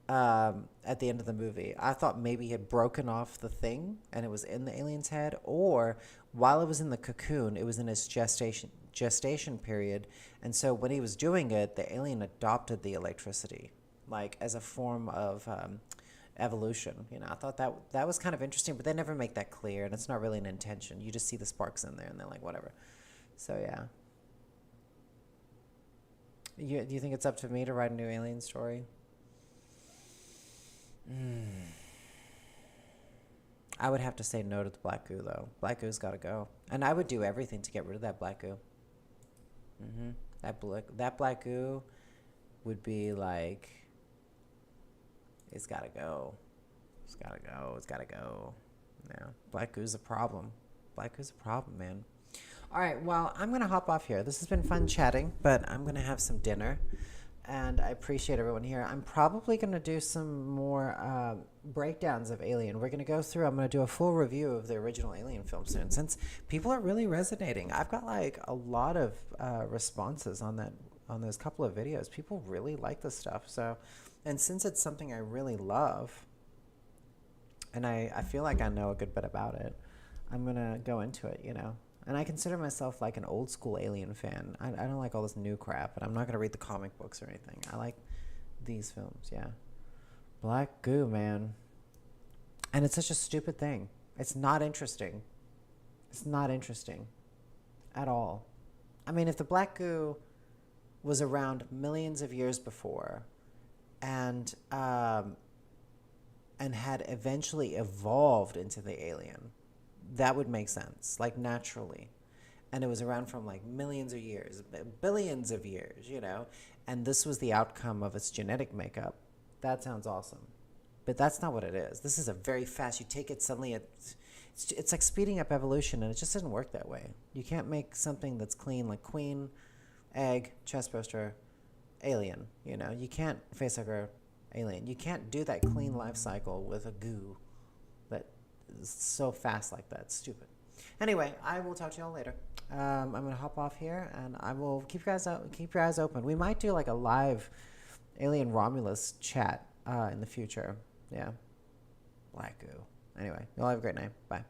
S1: at the end of the movie, I thought maybe he had broken off the thing and it was in the alien's head, or while it was in the cocoon, it was in its gestation period. And so when he was doing it, the alien adopted the electricity, like as a form of evolution. I thought that was kind of interesting, but they never make that clear, and it's not really an intention. You just see the sparks in there, and they're like, whatever. So yeah. Do you think it's up to me to write a new alien story? I would have to say no to the black goo, though. Black goo's got to go, and I would do everything to get rid of that black goo. That black goo would be like, it's got to go. It's got to go. It's got to go. Yeah, black goo's a problem. Black goo's a problem, man. All right, well, I'm gonna hop off here. This has been fun chatting, but I'm gonna have some dinner. And I appreciate everyone here. I'm probably going to do some more breakdowns of Alien. We're going to go through, I'm going to do a full review of the original Alien film soon, since people are really resonating. I've got like a lot of responses on those couple of videos. People really like this stuff. So, and since it's something I really love, and I feel like I know a good bit about it, I'm going to go into it, And I consider myself like an old school Alien fan. I don't like all this new crap, but I'm not going to read the comic books or anything. I like these films, yeah. Black goo, man. And it's such a stupid thing. It's not interesting. It's not interesting at all. I mean, if the black goo was around millions of years before and had eventually evolved into the alien, that would make sense, like naturally. And it was around from like millions of years, billions of years, and this was the outcome of its genetic makeup. That sounds awesome. But that's not what it is. This is a very fast, you take it suddenly, it's like speeding up evolution, and it just doesn't work that way. You can't make something that's clean, like queen, egg, chestburster, alien, You can't facehugger, alien. You can't do that clean life cycle with a goo that so fast like that. It's stupid. Anyway, I will talk to y'all later. I'm gonna hop off here, and I will keep your eyes open. We might do like a live Alien Romulus chat in the future. Yeah, black goo. Anyway, y'all have a great night. Bye.